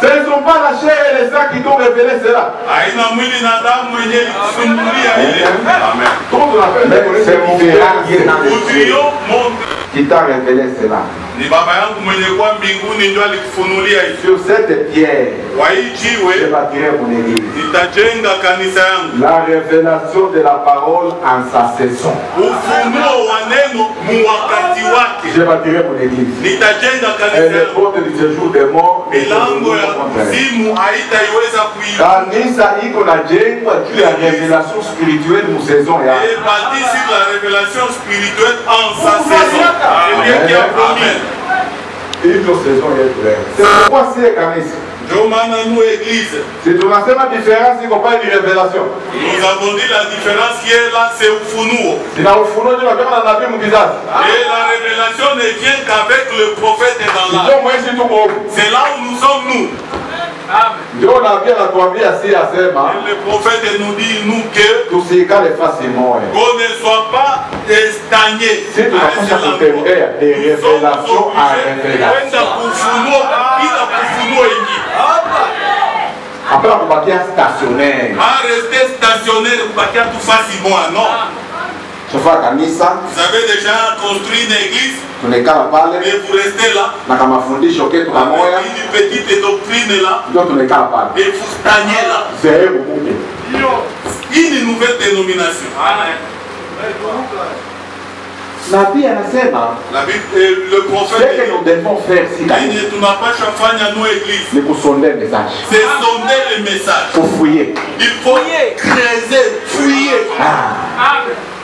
Ce ne sont pas la chair et les sangs qui t'ont révélé cela. Amen. C'est mon qui t'a révélé cela. Sur cette pierre, je bâtirai mon église. La révélation de la parole en sa saison. Je bâtirai mon église. Et les portes du séjour des morts. Kanisa iko na jengwa juu ya révélation spirituelle mu saison ya. Et bâti sur la révélation spirituelle en sa saison. C'est Dieu qui a promis. Une saison est claire. C'est pourquoi c'est Kanisa. Si tu n'as pas de différence, il n'y a pas de révélation. Nous avons dit la différence qui est là, c'est Ufunuo. Et la révélation ne vient qu'avec le prophète et dans l'âme. C'est là où nous sommes nous. Le prophète nous dit nous que qu'on ne soit pas stagné. C'est de révélation à révélation. Après, on va stationnaire. Pas rester stationnaire pour pas tout facilement, non. Vous avez déjà construit une église et vous restez là. Une petite doctrine là. Et vous stagnez là. Une nouvelle dénomination. La Bible, le prophète, ce que nous devons faire, tu n'as pas chafanya nous église. C'est pour sonder le message. C'est sonder le message. Il faut fouiller. Il faut creuser, fouiller.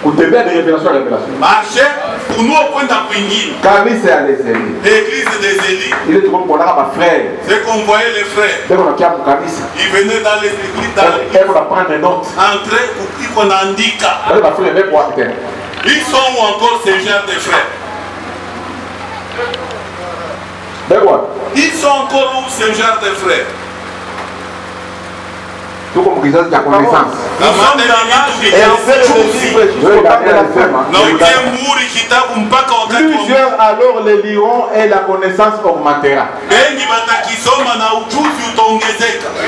Pour te mettre de révélation à révélation. Marcher pour nous au point d'apprenir. Camille, c'est à l'Ézélie. L'église des Élis. Il est tout le monde pour ma frère. C'est qu'on voyait les frères. Dès qu'on a pour Camille. Ils venaient dans les églises. Et on va prendre des notes. Entrer pour qu'on indique. Ils sont où encore ces gens de frères? Ils sont encore où ces gens de frères? Tout comme qu'ils ont de la connaissance. Et en fait, plusieurs alors les liront et la connaissance augmentera.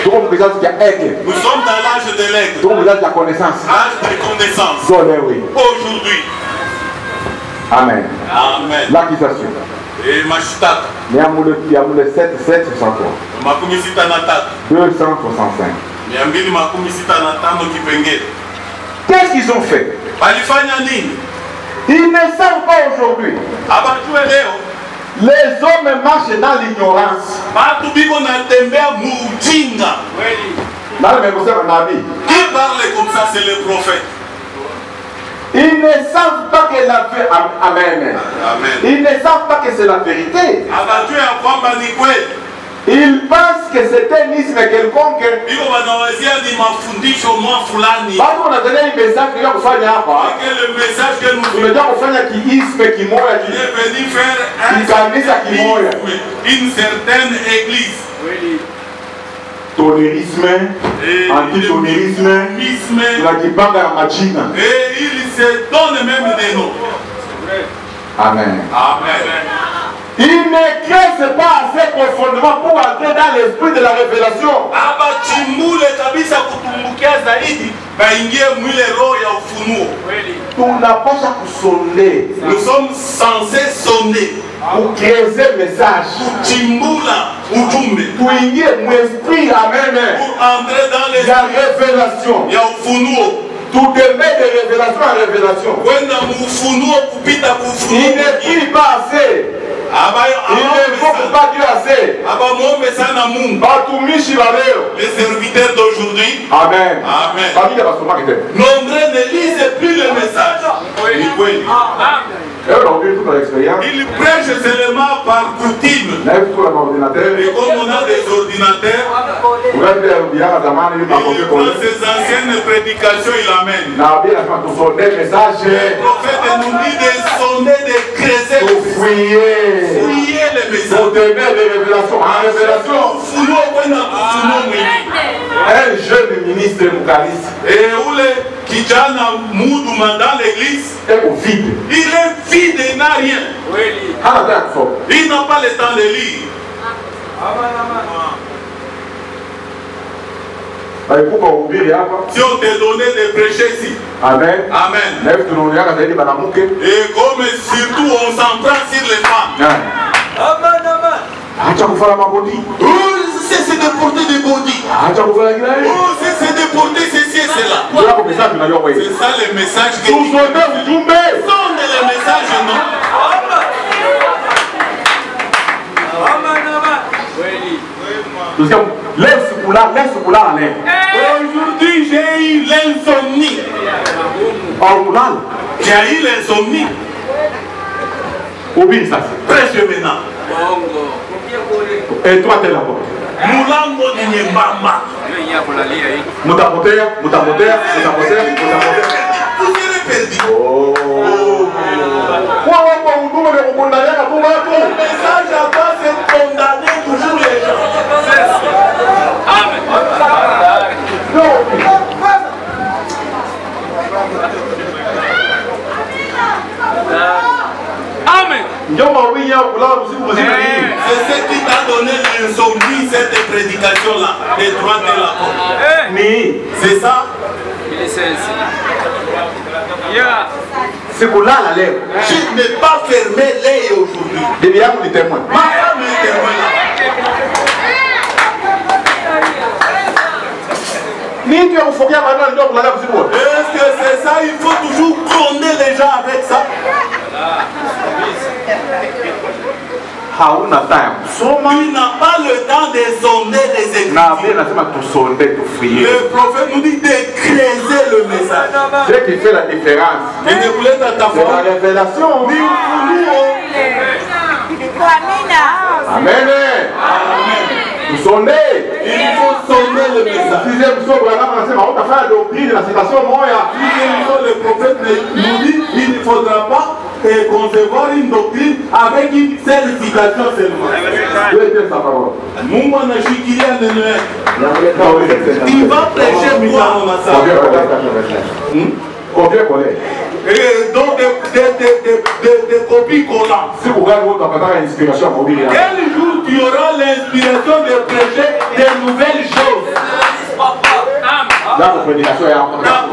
Tout comme qu'ils ont de la aigle. Nous sommes dans l'âge de l'aigle. Tout comme qu'ils ont de la connaissance. L'âge de connaissance. Aujourd'hui. Amen. Amen. L'accusation. Et Mashtaka. Il y a le 7, 763. 265. Qu'est-ce qu'ils ont fait? Ils ne savent pas aujourd'hui. Les hommes marchent dans l'ignorance. Qui parle comme ça, c'est le prophète. Ils ne savent pas que la vérité. Amen. Ils ne savent pas que c'est la vérité. Ils pensent que c'est un isme quelconque. On a donné un message que le message que nous une certaine église. Tolérisme, antitolérisme, la kibanga ya machina. Et il se donne même des noms. Amen. Amen. Ils ne creusent pas assez profondément pour entrer dans l'esprit de la révélation. On n'a pas à sonner. Nous sommes censés sonner. Pour creuser le message. Pour inier mon esprit. Amen. Pour entrer dans la révélation. Tout de même de révélation à révélation. Il ne prie pas assez. Il ne faut pas Dieu assez. Les serviteurs d'aujourd'hui. Amen. Amen. Nombreux ne lisent plus le message. Il prêche seulement par coutume. Et comme on a des ordinateurs, il prend ses anciennes prédications, il amène. Le prophète nous dit de sonder, de creuser, fouiller les messages. Un jeune ministre Moukalis. Et où les Kijana Moudouma dans l'église, il est vide, il n'a rien. Il n'a pas le temps de lire. Si on te donnait de prêcher ici. Amen. Amen. Et comme surtout on s'en prend sur les femmes. Amen, amen. C'est de porter des body. C'est de porter ceci et cela. C'est ça le message que nous sonde le message, non? Aujourd'hui j'ai eu l'insomnie. J'ai eu l'insomnie. Presque maintenant. Et toi, t'es là-bas. Mulango ni nyembamba. Mutapotea. Vous serez perdu. Le message à base c'est condamner toujours les gens. Amen. Amen. C'est ce qui t'a donné l'insomnie, cette prédication-là, des droits de la porte. C'est ça? Il est 16. C'est pour là la lèvre. Je n'ai pas fermé l'œil aujourd'hui. Depuis là, on est témoin. Ma femme est témoin là. Est-ce que c'est ça? Il faut toujours gronder les gens avec ça. Tu n'as pas le temps de sonder les écritures. Le prophète nous dit de creuser le message. C'est qui fait la différence. Et ne voulez pas ta C'est la révélation. Amen. Vous sondez. Il faut sonder le message. Le prophète nous dit il ne faudra pas concevoir une doctrine avec une seule citation seulement. Il va prêcher quoi dans ma salle? Et donc des copies collantes. Quel jour tu auras l'inspiration de prêcher des nouvelles choses? Ta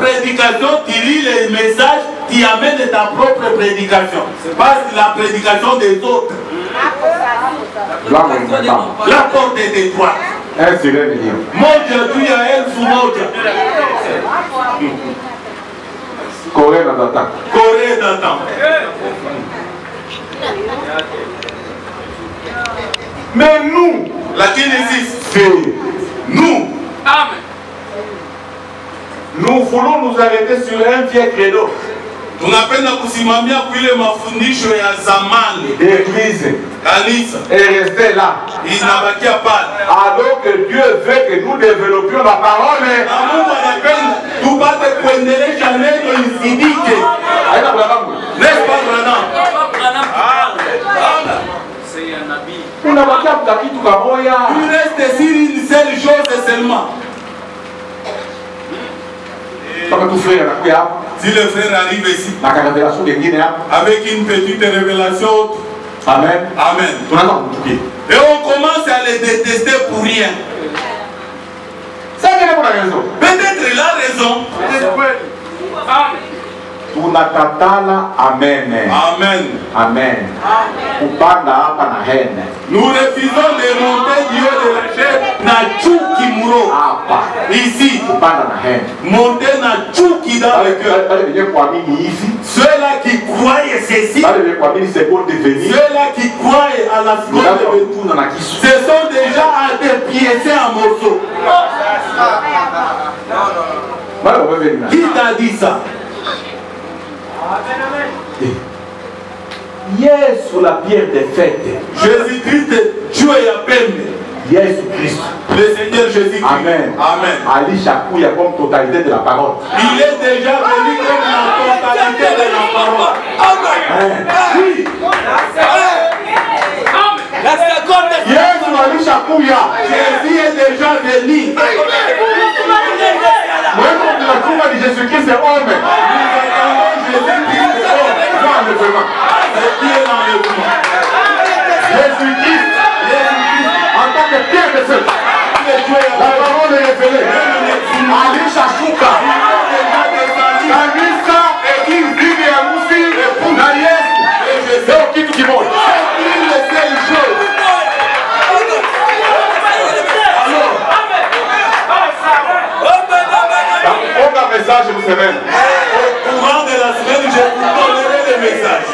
prédication, tu lis les messages, tu amènes ta propre prédication. Pas la prédication des autres. La porte est étroite. Moja tu ya elfu moja. Corée d'antan. Corée d'antan. Mais nous, la Kinésis, nous, Amen. Nous voulons nous arrêter sur un vieux credo. Tunapenda kusimamia kule mafundisho ya zamani d'église kanisa et rester là. Inabakia pale. Alors que Dieu veut que nous développions la parole. Na Mungu anapenda tupate kuendelesha neno isidike. Aina Branham. N'est-ce pas Branham? C'est un habit. Unabakia mtakitu kamoya. Il reste sur une seule chose seulement. Si le frère arrive ici avec une petite révélation, Amen. Amen. Et on commence à les détester pour rien. Peut-être il a raison. Tunakatala amen. Amen. Amen. Kupanda hapa na hene. Nous refusons de monter Dieu de la chair na chuki muro. Hapa. Ici. Kupanda na hene. Monter na chuki dans le cœur. Ceux-là qui croient ceci. Ceux-là qui croient à la seconde. Ce sont déjà à dépiécer en morceaux. Qui t'a dit ça? Yesu la pierre de fête. Jésus-Christ, Dieu est à peine. Yesu Christ. Le Seigneur Jésus-Christ. Amen. Amen. Ali Chakouya comme totalité de la parole. Il est déjà venu comme la totalité de la parole. Amen. Oui. Yesu Ali Chakouya. Jésus est déjà venu. Moi, quand la cour de Jésus-Christ est homme. Jésus-Christ est homme. C'est qui est l'enlèvement? Jésus-Christ, en tant que pierre de feu, la parole est révélée. Ali Chakouka, Kanisa, église Bibi et Moussi, Naïs, c'est au kitu qui monte. Il est seule chose. Aucun message vous savez. Au courant de la semaine, je vous donnerai les messages.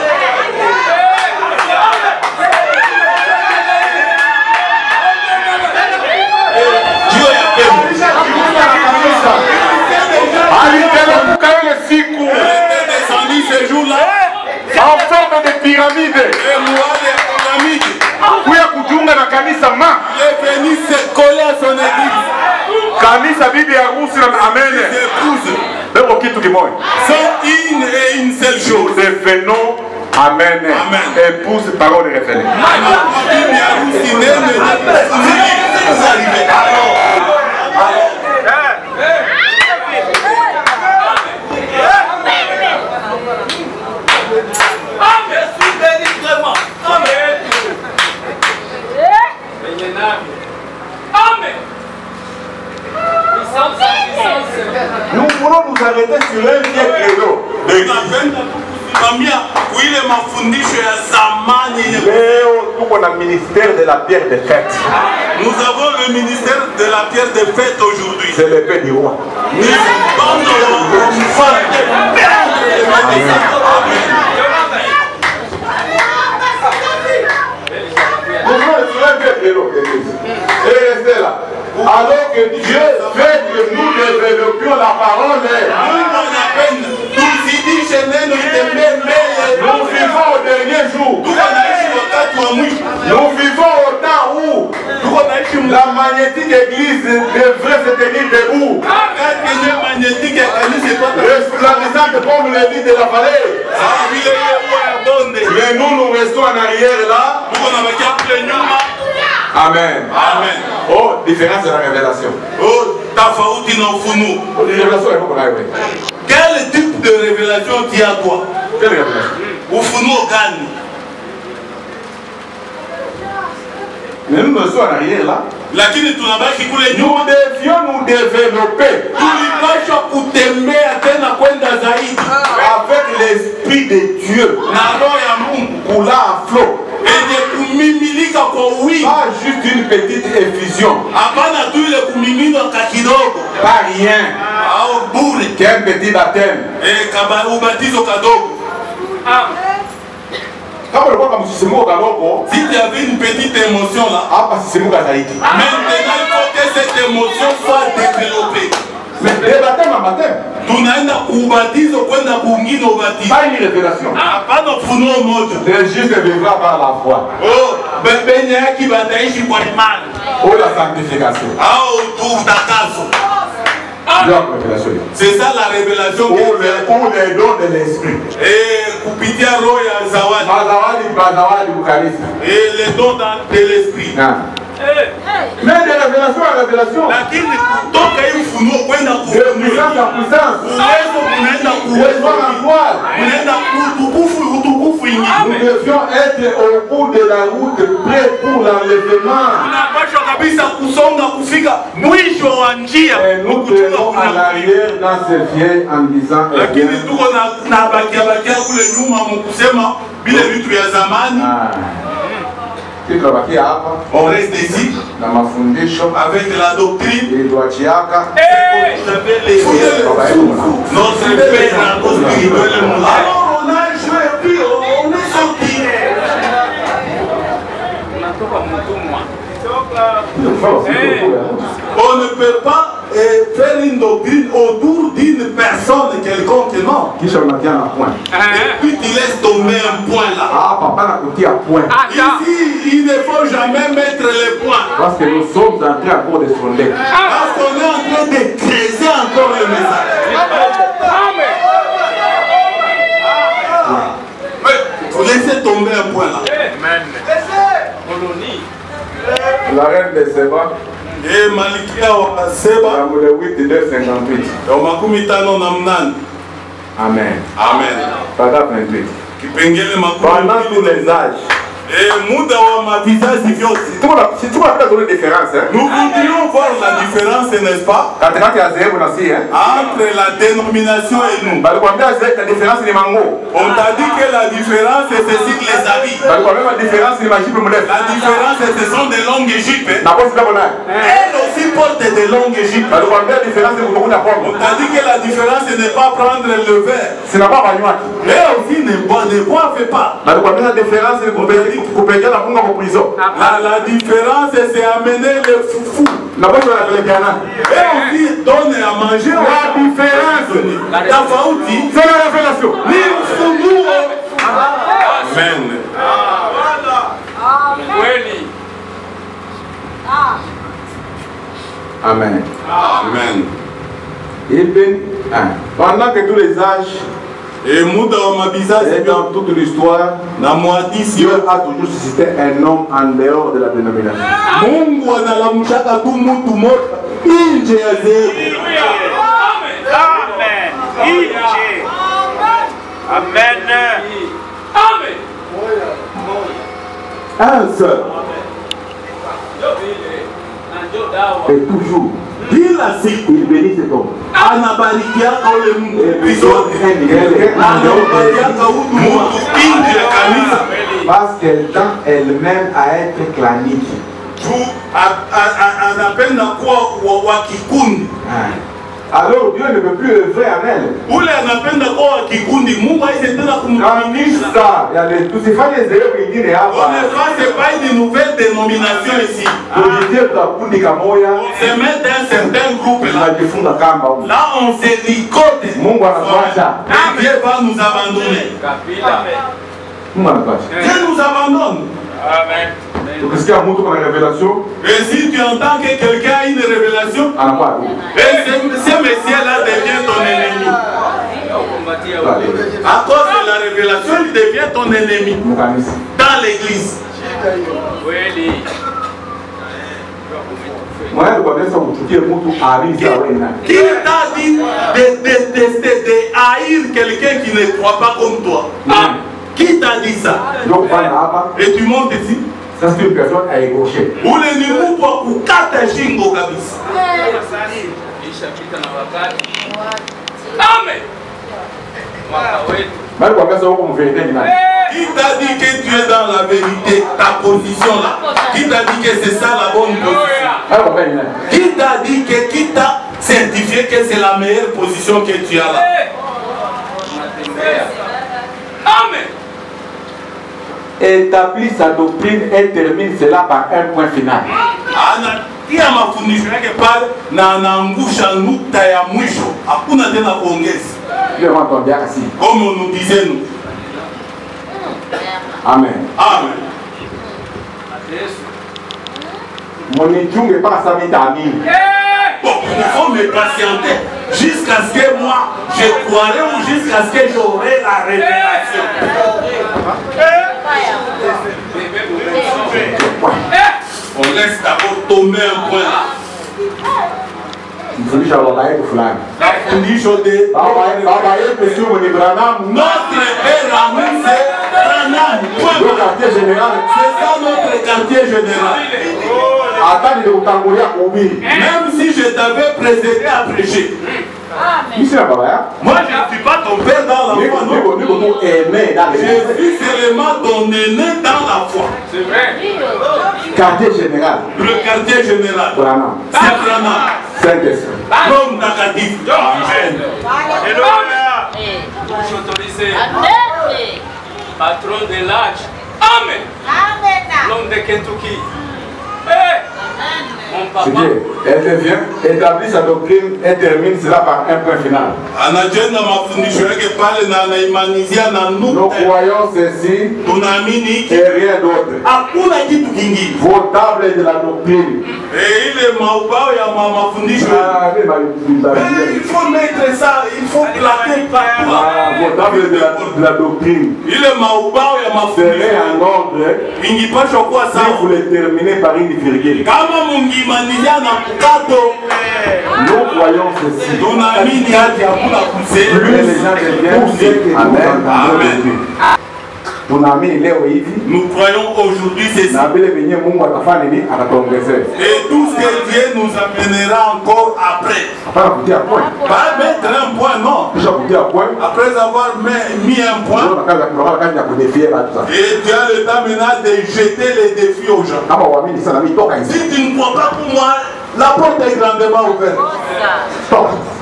Dieu est à peine. Il était descendu ce jour-là en forme de pyramide. et moi des pyramides. Il est venu se coller à son église. Kanisa bibi harusi na amen. Épouse. Leo kitu kimoja. C'est une et une seule chose. Devenons amen. Amen. Épouse parole révélée. Bibi harusi nene vous arrivez. s'arrêter sur un vieux credo. Leo tuko na ministère de la pierre de fête. Nous avons le ministère de la pierre de fête aujourd'hui. C'est l'épée du roi. Et restez là. Alors que Dieu fait que nous développions la parole. Nous vivons au dernier jour. Nous vivons au temps où la magnétique église devrait se tenir debout. Resplendissante comme le lit de la vallée. Mais nous restons en arrière là. Amen. Amen. Oh, différence de la révélation. Oh, tafauti na ufunuo. Quel type de révélation tu as toi? Quelle révélation? Ufunuo gani? Mais nous sommes en arrière là. Lakini tunabaki kule Nous nyuma. devions nous développer Tulipaswa kutembea tena kwenda zaidi avec l'esprit de Dieu. na roho ya Mungu Coulant à flot. yenye kumimilika kwa wingi. Pas juste une petite effusion. Hapana tu ile kumiminwa ka kidogo Pas rien. au bure. Qu'un petit baptême. Kama ubatizo kadogo. Kama ulikuwa kama msisimuko kadogo, Si tu avais une petite émotion là, hapa sisimuka zaidi. maintenant il faut que cette émotion soit développée. Mais le baptême en baptême, Tunaenda kubatizo kwenda kuingine ubatizo. pas une révélation. Hapana ufunuo moja. Le juste vivra par la foi. Oh, benye yake bataishi kwa imani Ou la sanctification. au utakaso. Donc, révélation. C'est ça la révélation. Ou les dons de l'esprit. Kupitia roho ya zawadi. Bazawadi bukanisa. Et les dons de l'esprit. Mais de révélation à révélation. Lakini kutoka hii ufunuo kwenda De puissance à puissance. uwezo kunaenda De gloire en gloire. kunaenda utukufu Nous ingine. devions être au bout de la route, prêts pour l'enlèvement. Tunapaswa kabisa kusonga kufika mwisho wa njia. Et nous tenons en arrière dans ce vieil en disant, eh Lakini bien, tuko na bakia kule nyuma mkusema vile vitu vya zamani. on reste ici na mafundisho avec la doctrine ilituachiaka notre père spirituel. Alors on a joué puis on est sorti. On ne peut pas faire une doctrine autour d'une personne quelconque, non. Et puis tu laisses tomber un point là. Ici, il ne faut jamais mettre les points. Parce que nous sommes en train encore de sonder. Parce qu'on est en train de creuser encore le message. Vous laissez tomber un point là. La reine de Seba, Et Malikia wa Seba, le 8-2-58. Amen. Amen. Paragraphe 28. Kipengele Pendant tous les âges. muda wa mavizazi vyote. Si tu m'as donné une différence, Nous voudrions voir la différence, n'est-ce pas, entre la dénomination et nous. la différence est mango. On t'a dit que la différence c'est ceci que les habits. La différence est La différence ce sont des longues jupes. Elle aussi porte des longues jupes. la différence est On t'a dit que la différence n'est pas prendre le verre. c'est la barre. Mais aussi ne boivent pas. La différence est couper la bunga en prison. La différence c'est amener le foufou. La bonne la Et aussi donner à manger. La différence, Tofauti c'est la révélation. ni ufunuo. Amen. Amen. Amen. Et pendant que tous les âges Et muda wa mabizazi et dans toute l'histoire, na mwadisi Dieu a toujours suscité un homme en dehors de la dénomination. Mungu analamshaka tu mtu moja nje ya dhehebu. Un seul et toujours, Kila siku il bénit cet homme. Anabarikiaka ule mpizote. Anabarikiaka mtu nje ya kanisa. Parce qu'elle tend elle-même à être clanique. Anapenda kuwa wa kikundi. Alors Dieu ne peut plus œuvrer en elle. Ule anapenda kuwa wa kikundi. Mungu haisi tena kumtumikia. Tusifanye zehebu ingine hapa. On ne fasse pas une nouvelle dénomination ici. Tujitie kundi kamoya. On se met dans un certain groupe là. Tunajifunga kamba huko. Là on se ligote. Mungu anatuacha. Dieu va nous abandonner. Mungu anatuacha. Dieu nous abandonne. Amen. Ukisikia mtu kuna révélation, et si tu entends que quelqu'un a une révélation, anakuwa et ce monsieur-là devient ton ennemi. À cause de la révélation, il devient ton ennemi dans l'église. Qui t'a dit de détester, de haïr quelqu'un qui ne croit pas comme toi? Qui t'a dit ça? Et tu montes ici. Ça c'est une personne à égaucher. Ule ni mtu wa kukata shingo kabisa. Amen. Qui t'a dit que tu es dans la vérité, ta position là? Qui t'a dit que c'est ça la bonne position? Qui t'a dit que, qui t'a certifié que c'est la meilleure position que tu as là? Amen. Établit sa doctrine et termine cela par un point final. Anatia mafundisho yake pale na anaangusha nukta ya mwisho. Hakuna tena kuongeza. Comme on nous disait nous. Amen. Amen. Mon éthiopie pas sa vitamine. Bon, il faut me patienter jusqu'à ce que moi je croirai ou jusqu'à ce que j'aurai la révélation. On laisse d'abord tomber un point là. La fondation de notre père Amoun, c'est Branham. C'est ça notre quartier général. Même si je t'avais précédé à prêcher. Moi je ne suis pas ton père dans la foi, non. Je suis seulement ton aîné dans la foi. C'est vrai. Quartier général. Le quartier général. Branham. C'est Branham. Saint-Esprit. L'homme négatif. Amen. Patron de l'âge. Amen. L'homme de Kentucky. Mon papa. Elle devient, établit sa doctrine et termine cela par un point final. Nous croyons ceci et rien d'autre. Vos tables de la doctrine. Il faut mettre ça, il faut plaquer partout. Vos tables de la doctrine. Serez en ordre si vous les terminez par une virgule. Nous voyons ceci. Plus les gens deviennent. Amen. Nous croyons aujourd'hui ceci. Et tout ce que Dieu nous amènera encore après. Pas mettre un point, non. Après avoir mis un point, et tu as le temps maintenant de jeter les défis aux gens. Si tu ne crois pas pour moi, la porte est grandement ouverte.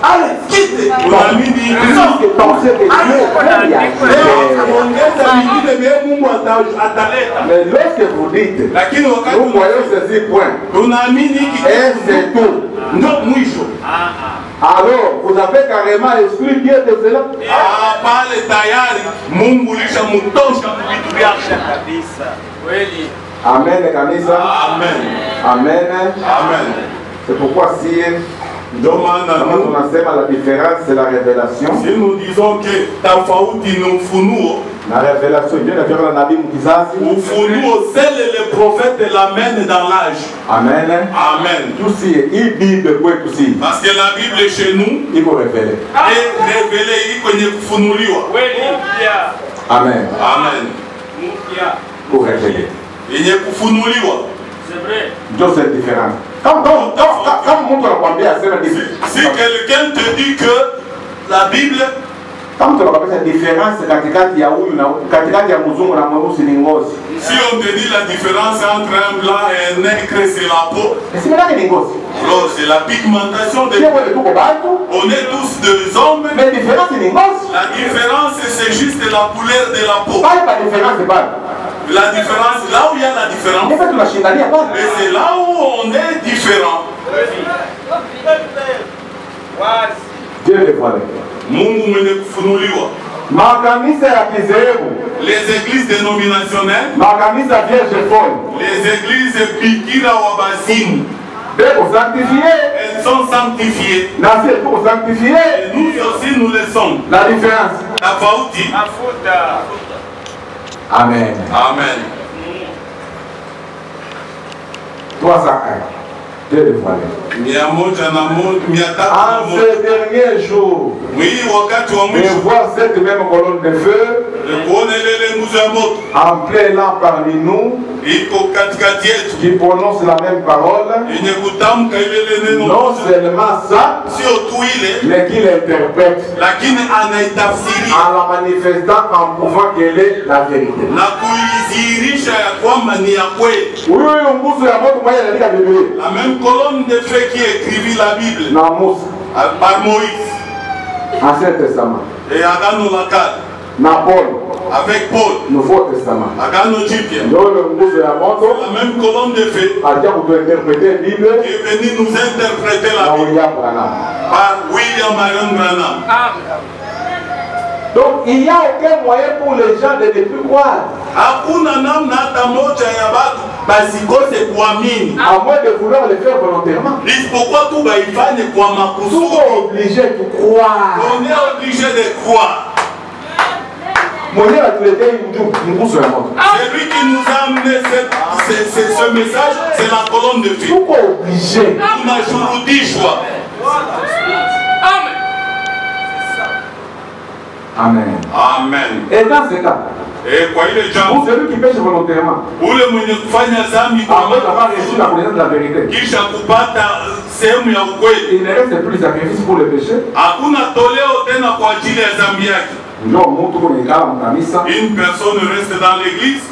Allez, quitte. On a mis dit non. Mais lorsque vous dites, nous voyons ceci point, et c'est tout. Alors, vous avez carrément exclu Dieu de cela. Amen, Kanisa. Amen. Amen. Amen. C'est pourquoi si la différence, c'est la révélation. Si nous disons que la révélation, Dieu n'a pas la Bible qui seul les prophètes l'amènent dans l'âge. Amen. Amen. Tout si il Bible tout. Parce que la Bible chez nous, il faut révéler. Et révéler, il connaît. Amen. Amen. Pour révéler. Il y a c'est vrai. Dieu c'est différent. Si quelqu'un te dit que la Bible, si on te dit la différence entre un blanc et un nègre, c'est la peau. Alors c'est la pigmentation des peaux. On est tous des hommes. Mais différence, la différence, c'est juste la couleur de la peau. La différence, là où il y a la différence, mais c'est là où on est différent. Les églises dénominationnelles, les églises Bikira Wabazim, elles sont sanctifiées. Et nous aussi nous le sommes. La différence. La Fauti. Amen. Amen. 301. Dieu de foi. En ces derniers jours, oui, et voir cette même colonne de feu en plein là parmi nous, qui prononce la même parole, non seulement ça, mais qui l'interprète en la manifestant en prouvant qu'elle est la vérité. Oui, la même colonne de feu qui écrivit la Bible par Moïse, Ancien Testament, et Agano Lakal, Paul, avec Paul, Nouveau Testament, Agano Jipia, la même colonne de feu qui est venu nous interpréter la Bible par William Marion Branham. Donc il n'y a aucun moyen pour les gens de ne plus croire. À moins de vouloir le faire volontairement. Tout est obligé de croire. On est obligé de croire. C'est lui qui nous a amené ce message, c'est la colonne de feu. Tout est obligé. Amen. Amen. Et dans ce cas, pour celui qui pêche volontairement, après avoir reçu la connaissance de la vérité, il ne reste plus de sacrifice pour le péché. Une personne reste dans l'église.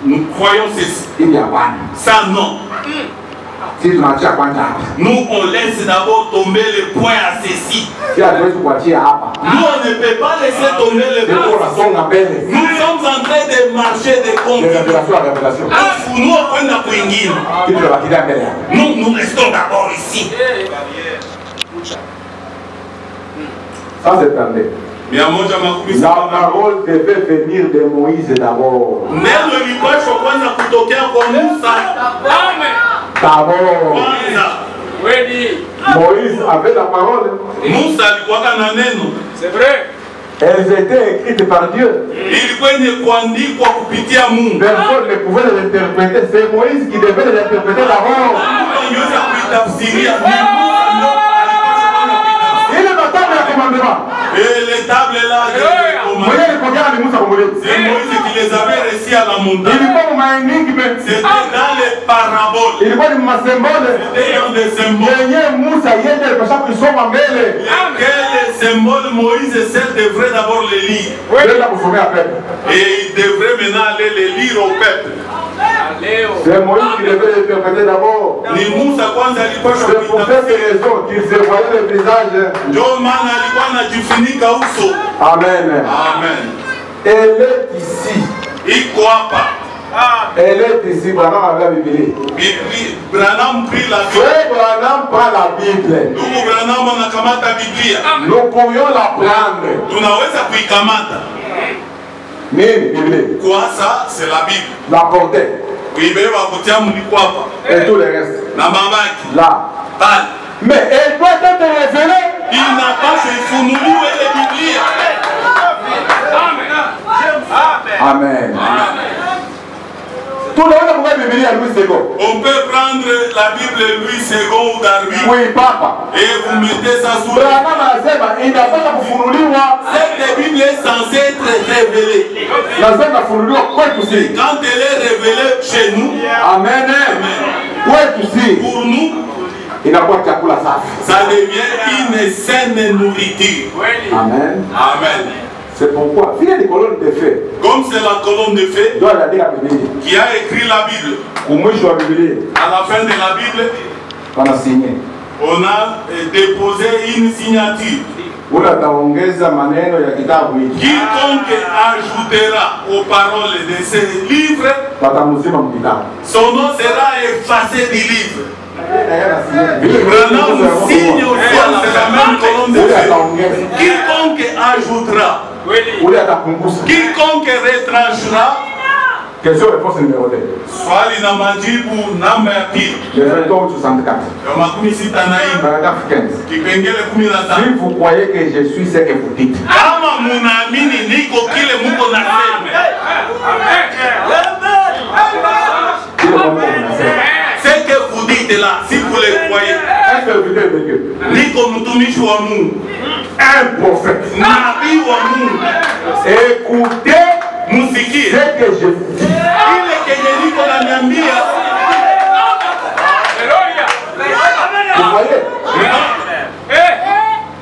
Nous croyons ceci. Ça non. Nous on laisse d'abord tomber le point à ceci. Nous on ne peut pas laisser tomber le point. Nous sommes en train de marcher de conviction. Nous restons d'abord ici. Ça c'est parlé. La parole devait venir de Moïse d'abord. D'abord. Moïse avait la parole. C'est vrai. Elles étaient écrites par Dieu. Personne ne pouvait les interpréter. C'est Moïse qui devait les interpréter d'abord. Il est dans la table de commandement. Et les tables là, c'est Moïse qui les avait reçus à la montagne. C'était dans les paraboles. C'était dans des symboles. Quel symbole Moïse devrait d'abord les lire. Et il devrait maintenant aller les lire au peuple. C'est Moïse qui devait l'interpréter d'abord. C'est pour cette raison qu'il se voyait le visage. Amen. Amen. Elle est ici. Elle est ici. Branham avait la Bible. Branham prit la Bible. Branham prend la Bible. Nous pourrions la prendre. Mais Bible. Quoi ça? C'est la Bible. La porter. Et tout le reste. Là. Mais elle doit être révélée. Il n'a pas fait Founoulou et les Biblies. Amen. Tout le monde peut Bible à Louis II. On peut prendre la Bible Louis II ou Darwin. Oui, papa. Et vous mettez ça sous le. Cette Bible est censée être révélée. Quand elle est révélée chez nous. Amen. Amen. pour nous, ça devient une saine nourriture. Amen. Amen. C'est pourquoi, comme c'est la colonne de feu qui a écrit la Bible, à la fin de la Bible, on a déposé une signature. Quiconque ajoutera aux paroles de ce livre, son nom sera effacé du livre. Maintenant, on signe aussi à la même colonne de feu. Quiconque ajoutera, quiconque retranchera, question réponse numéro 2. Swali na majibu namba ya pili. Le 64. Paragraphe 15. Kipengele 15. Si vous croyez que je suis ce que vous dites. Kama munaamini niko kile muko nasema. Ce que vous dites là, si vous le croyez. Un serviteur de Dieu. Niko mtumishi wa Mungu. Un prophète. Nabii wa Mungu. Écoutez musikie ce que je vous dis. Ile kenye niko naniambia. Vous voyez?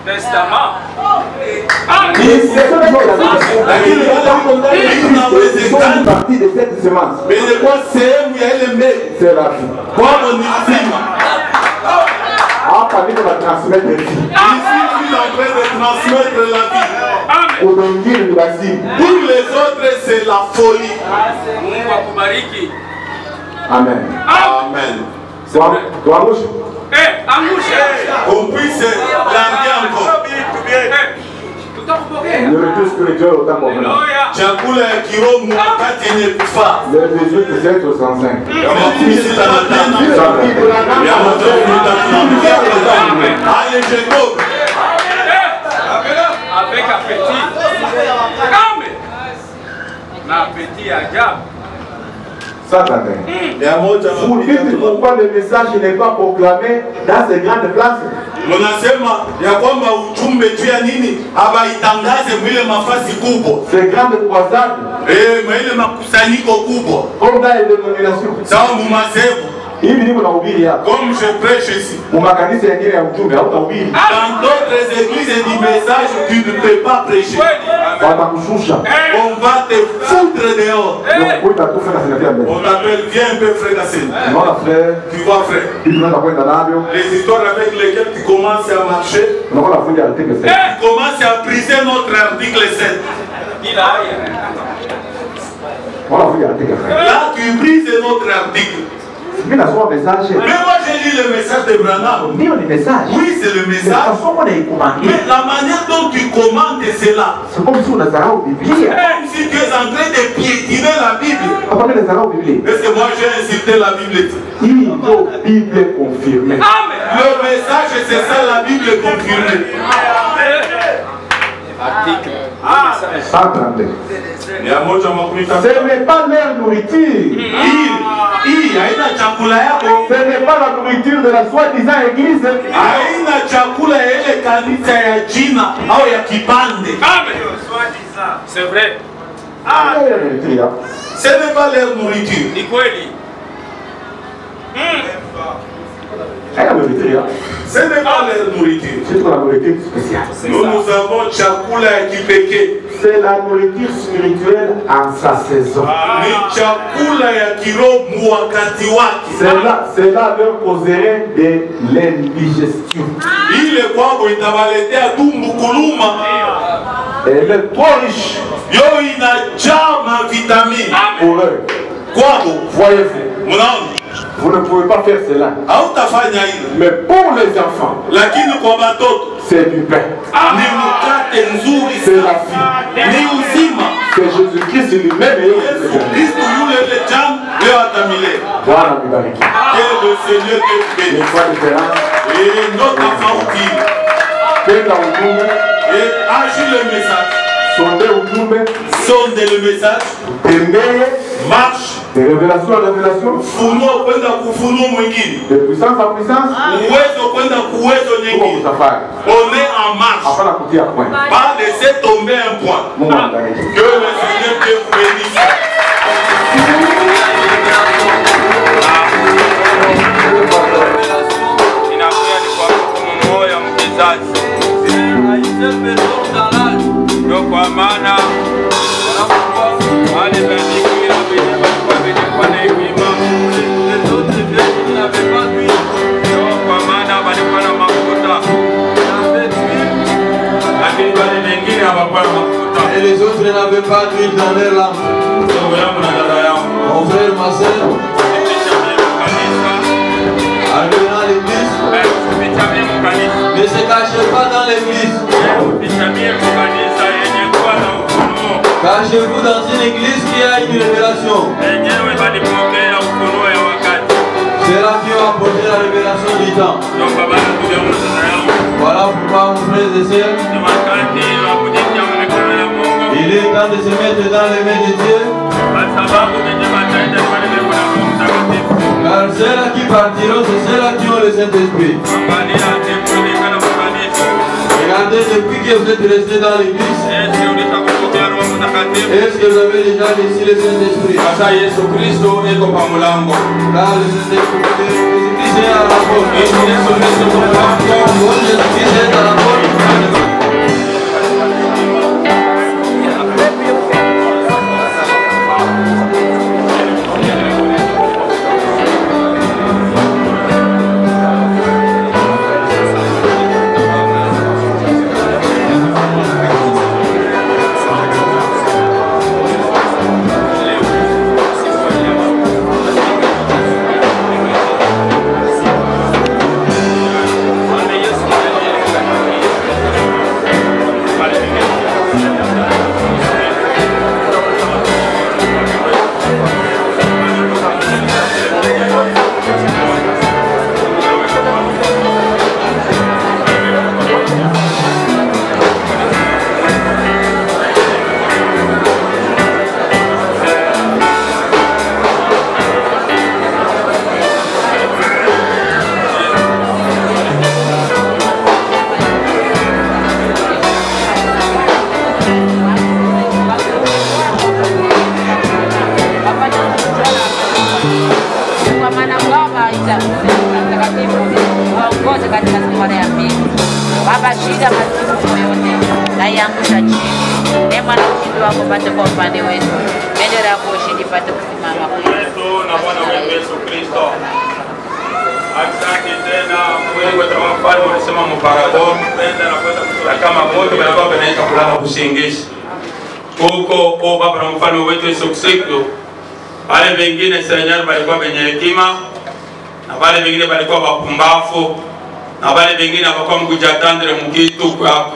Testament. Une partie de cette semence. Mais de quoi c'est la vie. Hapa niko na transmettre vie. Ici, je suis en train de transmettre la vie. Pour les autres, c'est la folie. Amen. Amen. On puisse larguer encore. Le retour spirituel autant pour nous. Chakula ya kiroho wakati yenye kufaa. Le 18 au 105. Allez, je coupe. Avec appétit. L'appétit à diable. Ça, vous dites pourquoi le message n'est pas proclamé dans ces grandes places. Munasema ya kwamba ujumbe juu ya nini habaitangaze mwile mafasi kubwa. Ces grandes croisades. Mwile makusanyiko kubwa. Comme dans les dénominations. Sawa mumazebu. Hivi ndivyo nahubiri hapa. Comme je prêche ici. Makanisa yengine ya ujumbe hautahubiri. Dans d'autres églises du message tu ne peux pas prêcher. Watakushusha. On va te foutre dehors. On t'appelle viens un peu frère Gassène. Non frère. Tu vois frère. Les histoires avec lesquelles tu commences à marcher. Tu commences à briser notre article 7. Là tu brises notre article. Mais moi j'ai lu le message de Branham. Oui, c'est le message. Mais la manière dont tu commentes cela, c'est comme si on a comme si tu es en train de piétiner la Bible. Est-ce que moi j'ai insulté la Bible? Bible confirmée. Le message c'est ça, la Bible confirmée. Article 132. Ce n'est pas leur nourriture. Ce n'est pas la nourriture de la soi-disant église. C'est vrai. Ce n'est pas leur nourriture. Ce n'est pas leur nourriture. C'est la nourriture spéciale. Nous avons chakula kipeke. C'est la nourriture spirituelle en sa saison. Cela leur causerait de l'indigestion. Elle est trop riche. Pour eux. Voyez-vous. Vous ne pouvez pas faire cela. Mais pour les enfants, c'est du pain. C'est la vie. C'est Jésus-Christ lui-même. Voilà, que le Seigneur te bénisse. Et notre enfant et agis le message. Sonde le message. Marche. De révélation en révélation. De puissance en puissance. On est en marche. Pas laisser tomber un point. Que le Seigneur te bénisse. Et les autres n'avaient pas d'huile dans leur lampe. Mon frère, ma soeur, arrivant à l'église, ne se cachez pas dans l'église. Cachez-vous dans une église qui a une révélation. C'est là qui ont apporté la révélation du temps. Voilà pourquoi, mon frère et sœurs, il est temps de se mettre dans les mains de Dieu. Car ceux-là qui partiront, c'est ceux-là qui ont le Saint-Esprit. Regardez, depuis que vous êtes restés dans l'église, est-ce que vous avez déjà reçu le Saint-Esprit? Car le Saint-Esprit est à la porte. Jésus-Christ est à la porte. Huko baba na mfalme wetu Yesu Kristo, wale wengine Senyari walikuwa wenye hekima, na wale wengine walikuwa wapumbavu, na wale wengine walikuwa mkujatandre mkitu kwako.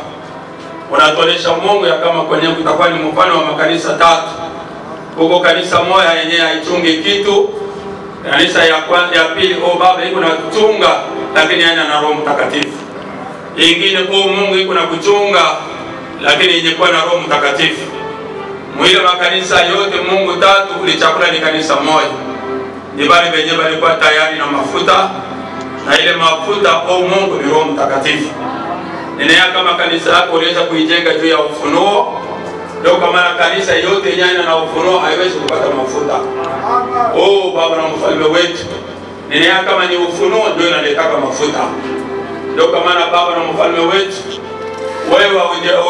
Wanatolesha Mungu ya kama kwenye kutakuwa ni mfano wa makanisa tatu. Huko kanisa moja yenyewe haichungi kitu, kanisa ya kwanza ya pili baba iko na kuchunga lakini haina na Roho Mtakatifu. Ingine Mungu iko na kuchunga lakini yenye kuwa na Roho Mtakatifu. Mwile makanisa yote Mungu tatu ulichakula ni kanisa moja. Ni bali wenye walikuwa tayari na mafuta, na ile mafuta Mungu ni Roho Mtakatifu. Nenea kama kanisa lako uliweza kuijenga juu ya ufunuo, ndio kama kanisa yote nyanya na ufunuo haiwezi kupata mafuta. Baba na mfalme wetu, nenea kama ni ufunuo ndio inaleta mafuta. Ndio kama baba na mfalme wetu, wewe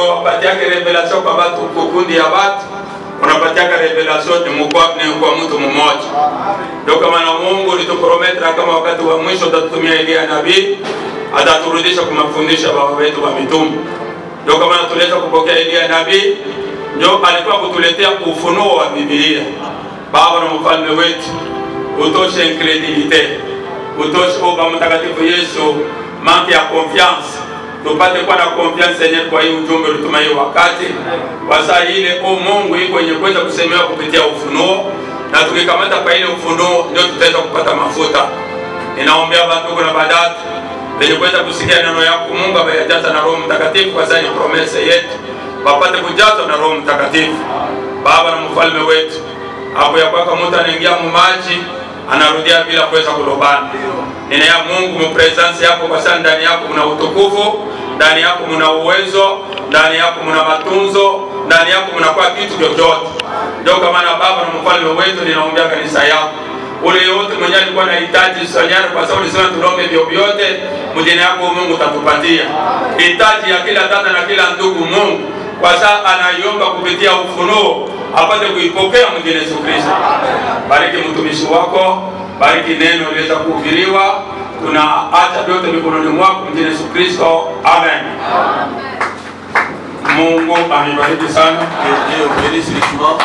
wapatia revelation kwa watu, kukundi ya watu, unapatia revelation kwa mtu mmoja. Ndio kama na Mungu alituprometra kama wakati wa mwisho atatutumia Elia nabii, ataturudisha kwa mafundisho baba wetu wa mitume. Ndio kama tuleta kupokea Elia nabii, ndio alikuwa kutuletea ufunuo wa Biblia. Baba na mfalme wetu, utoshe incredulité, utoshe Baba mtakatifu Yesu, manque ya confiance. Tupate kwa na confiance Seigneur kwa hii ujumbe ulituma hii wakati. Kwa saa ile Mungu iko kwenye kuweza kusemewa kupitia ufunuo, na tukikamata kwa ile ufunuo ndio tutaweza kupata mafuta. Ninaombea watu na badati wenye kuweza kusikia neno yako Mungu abayajaza na Roho Mtakatifu, kwa sababu ni promesa yetu. Wapate kujazwa na Roho Mtakatifu. Baba na mfalme wetu, hapo ya kwako mtu anaingia maji anarudia bila kuweza kulobana. Nina ya Mungu mpresence yako, kwa sababu ndani yako kuna utukufu, ndani yako kuna uwezo, ndani yako kuna matunzo, ndani yako kuna kwa kitu chochote. Ndio kama na baba na mfalme wetu, ninaombea kanisa yako. Ule yote mwenye alikuwa anahitaji Sanyari, kwa sababu ulisema tuombe vyote, mjini yako Mungu utatupatia. Hitaji ya kila dada na kila ndugu Mungu, kwa sababu anaiomba kupitia ufunuo, apate kuipokea mjini Yesu Kristo. Bariki mtumishi wako, bariki neno liweza kuhubiriwa. Tunaacha vyote mikononi mwako mjini Yesu Kristo. Amen. Mungu amebariki sana. Que Dieu bénisse richement.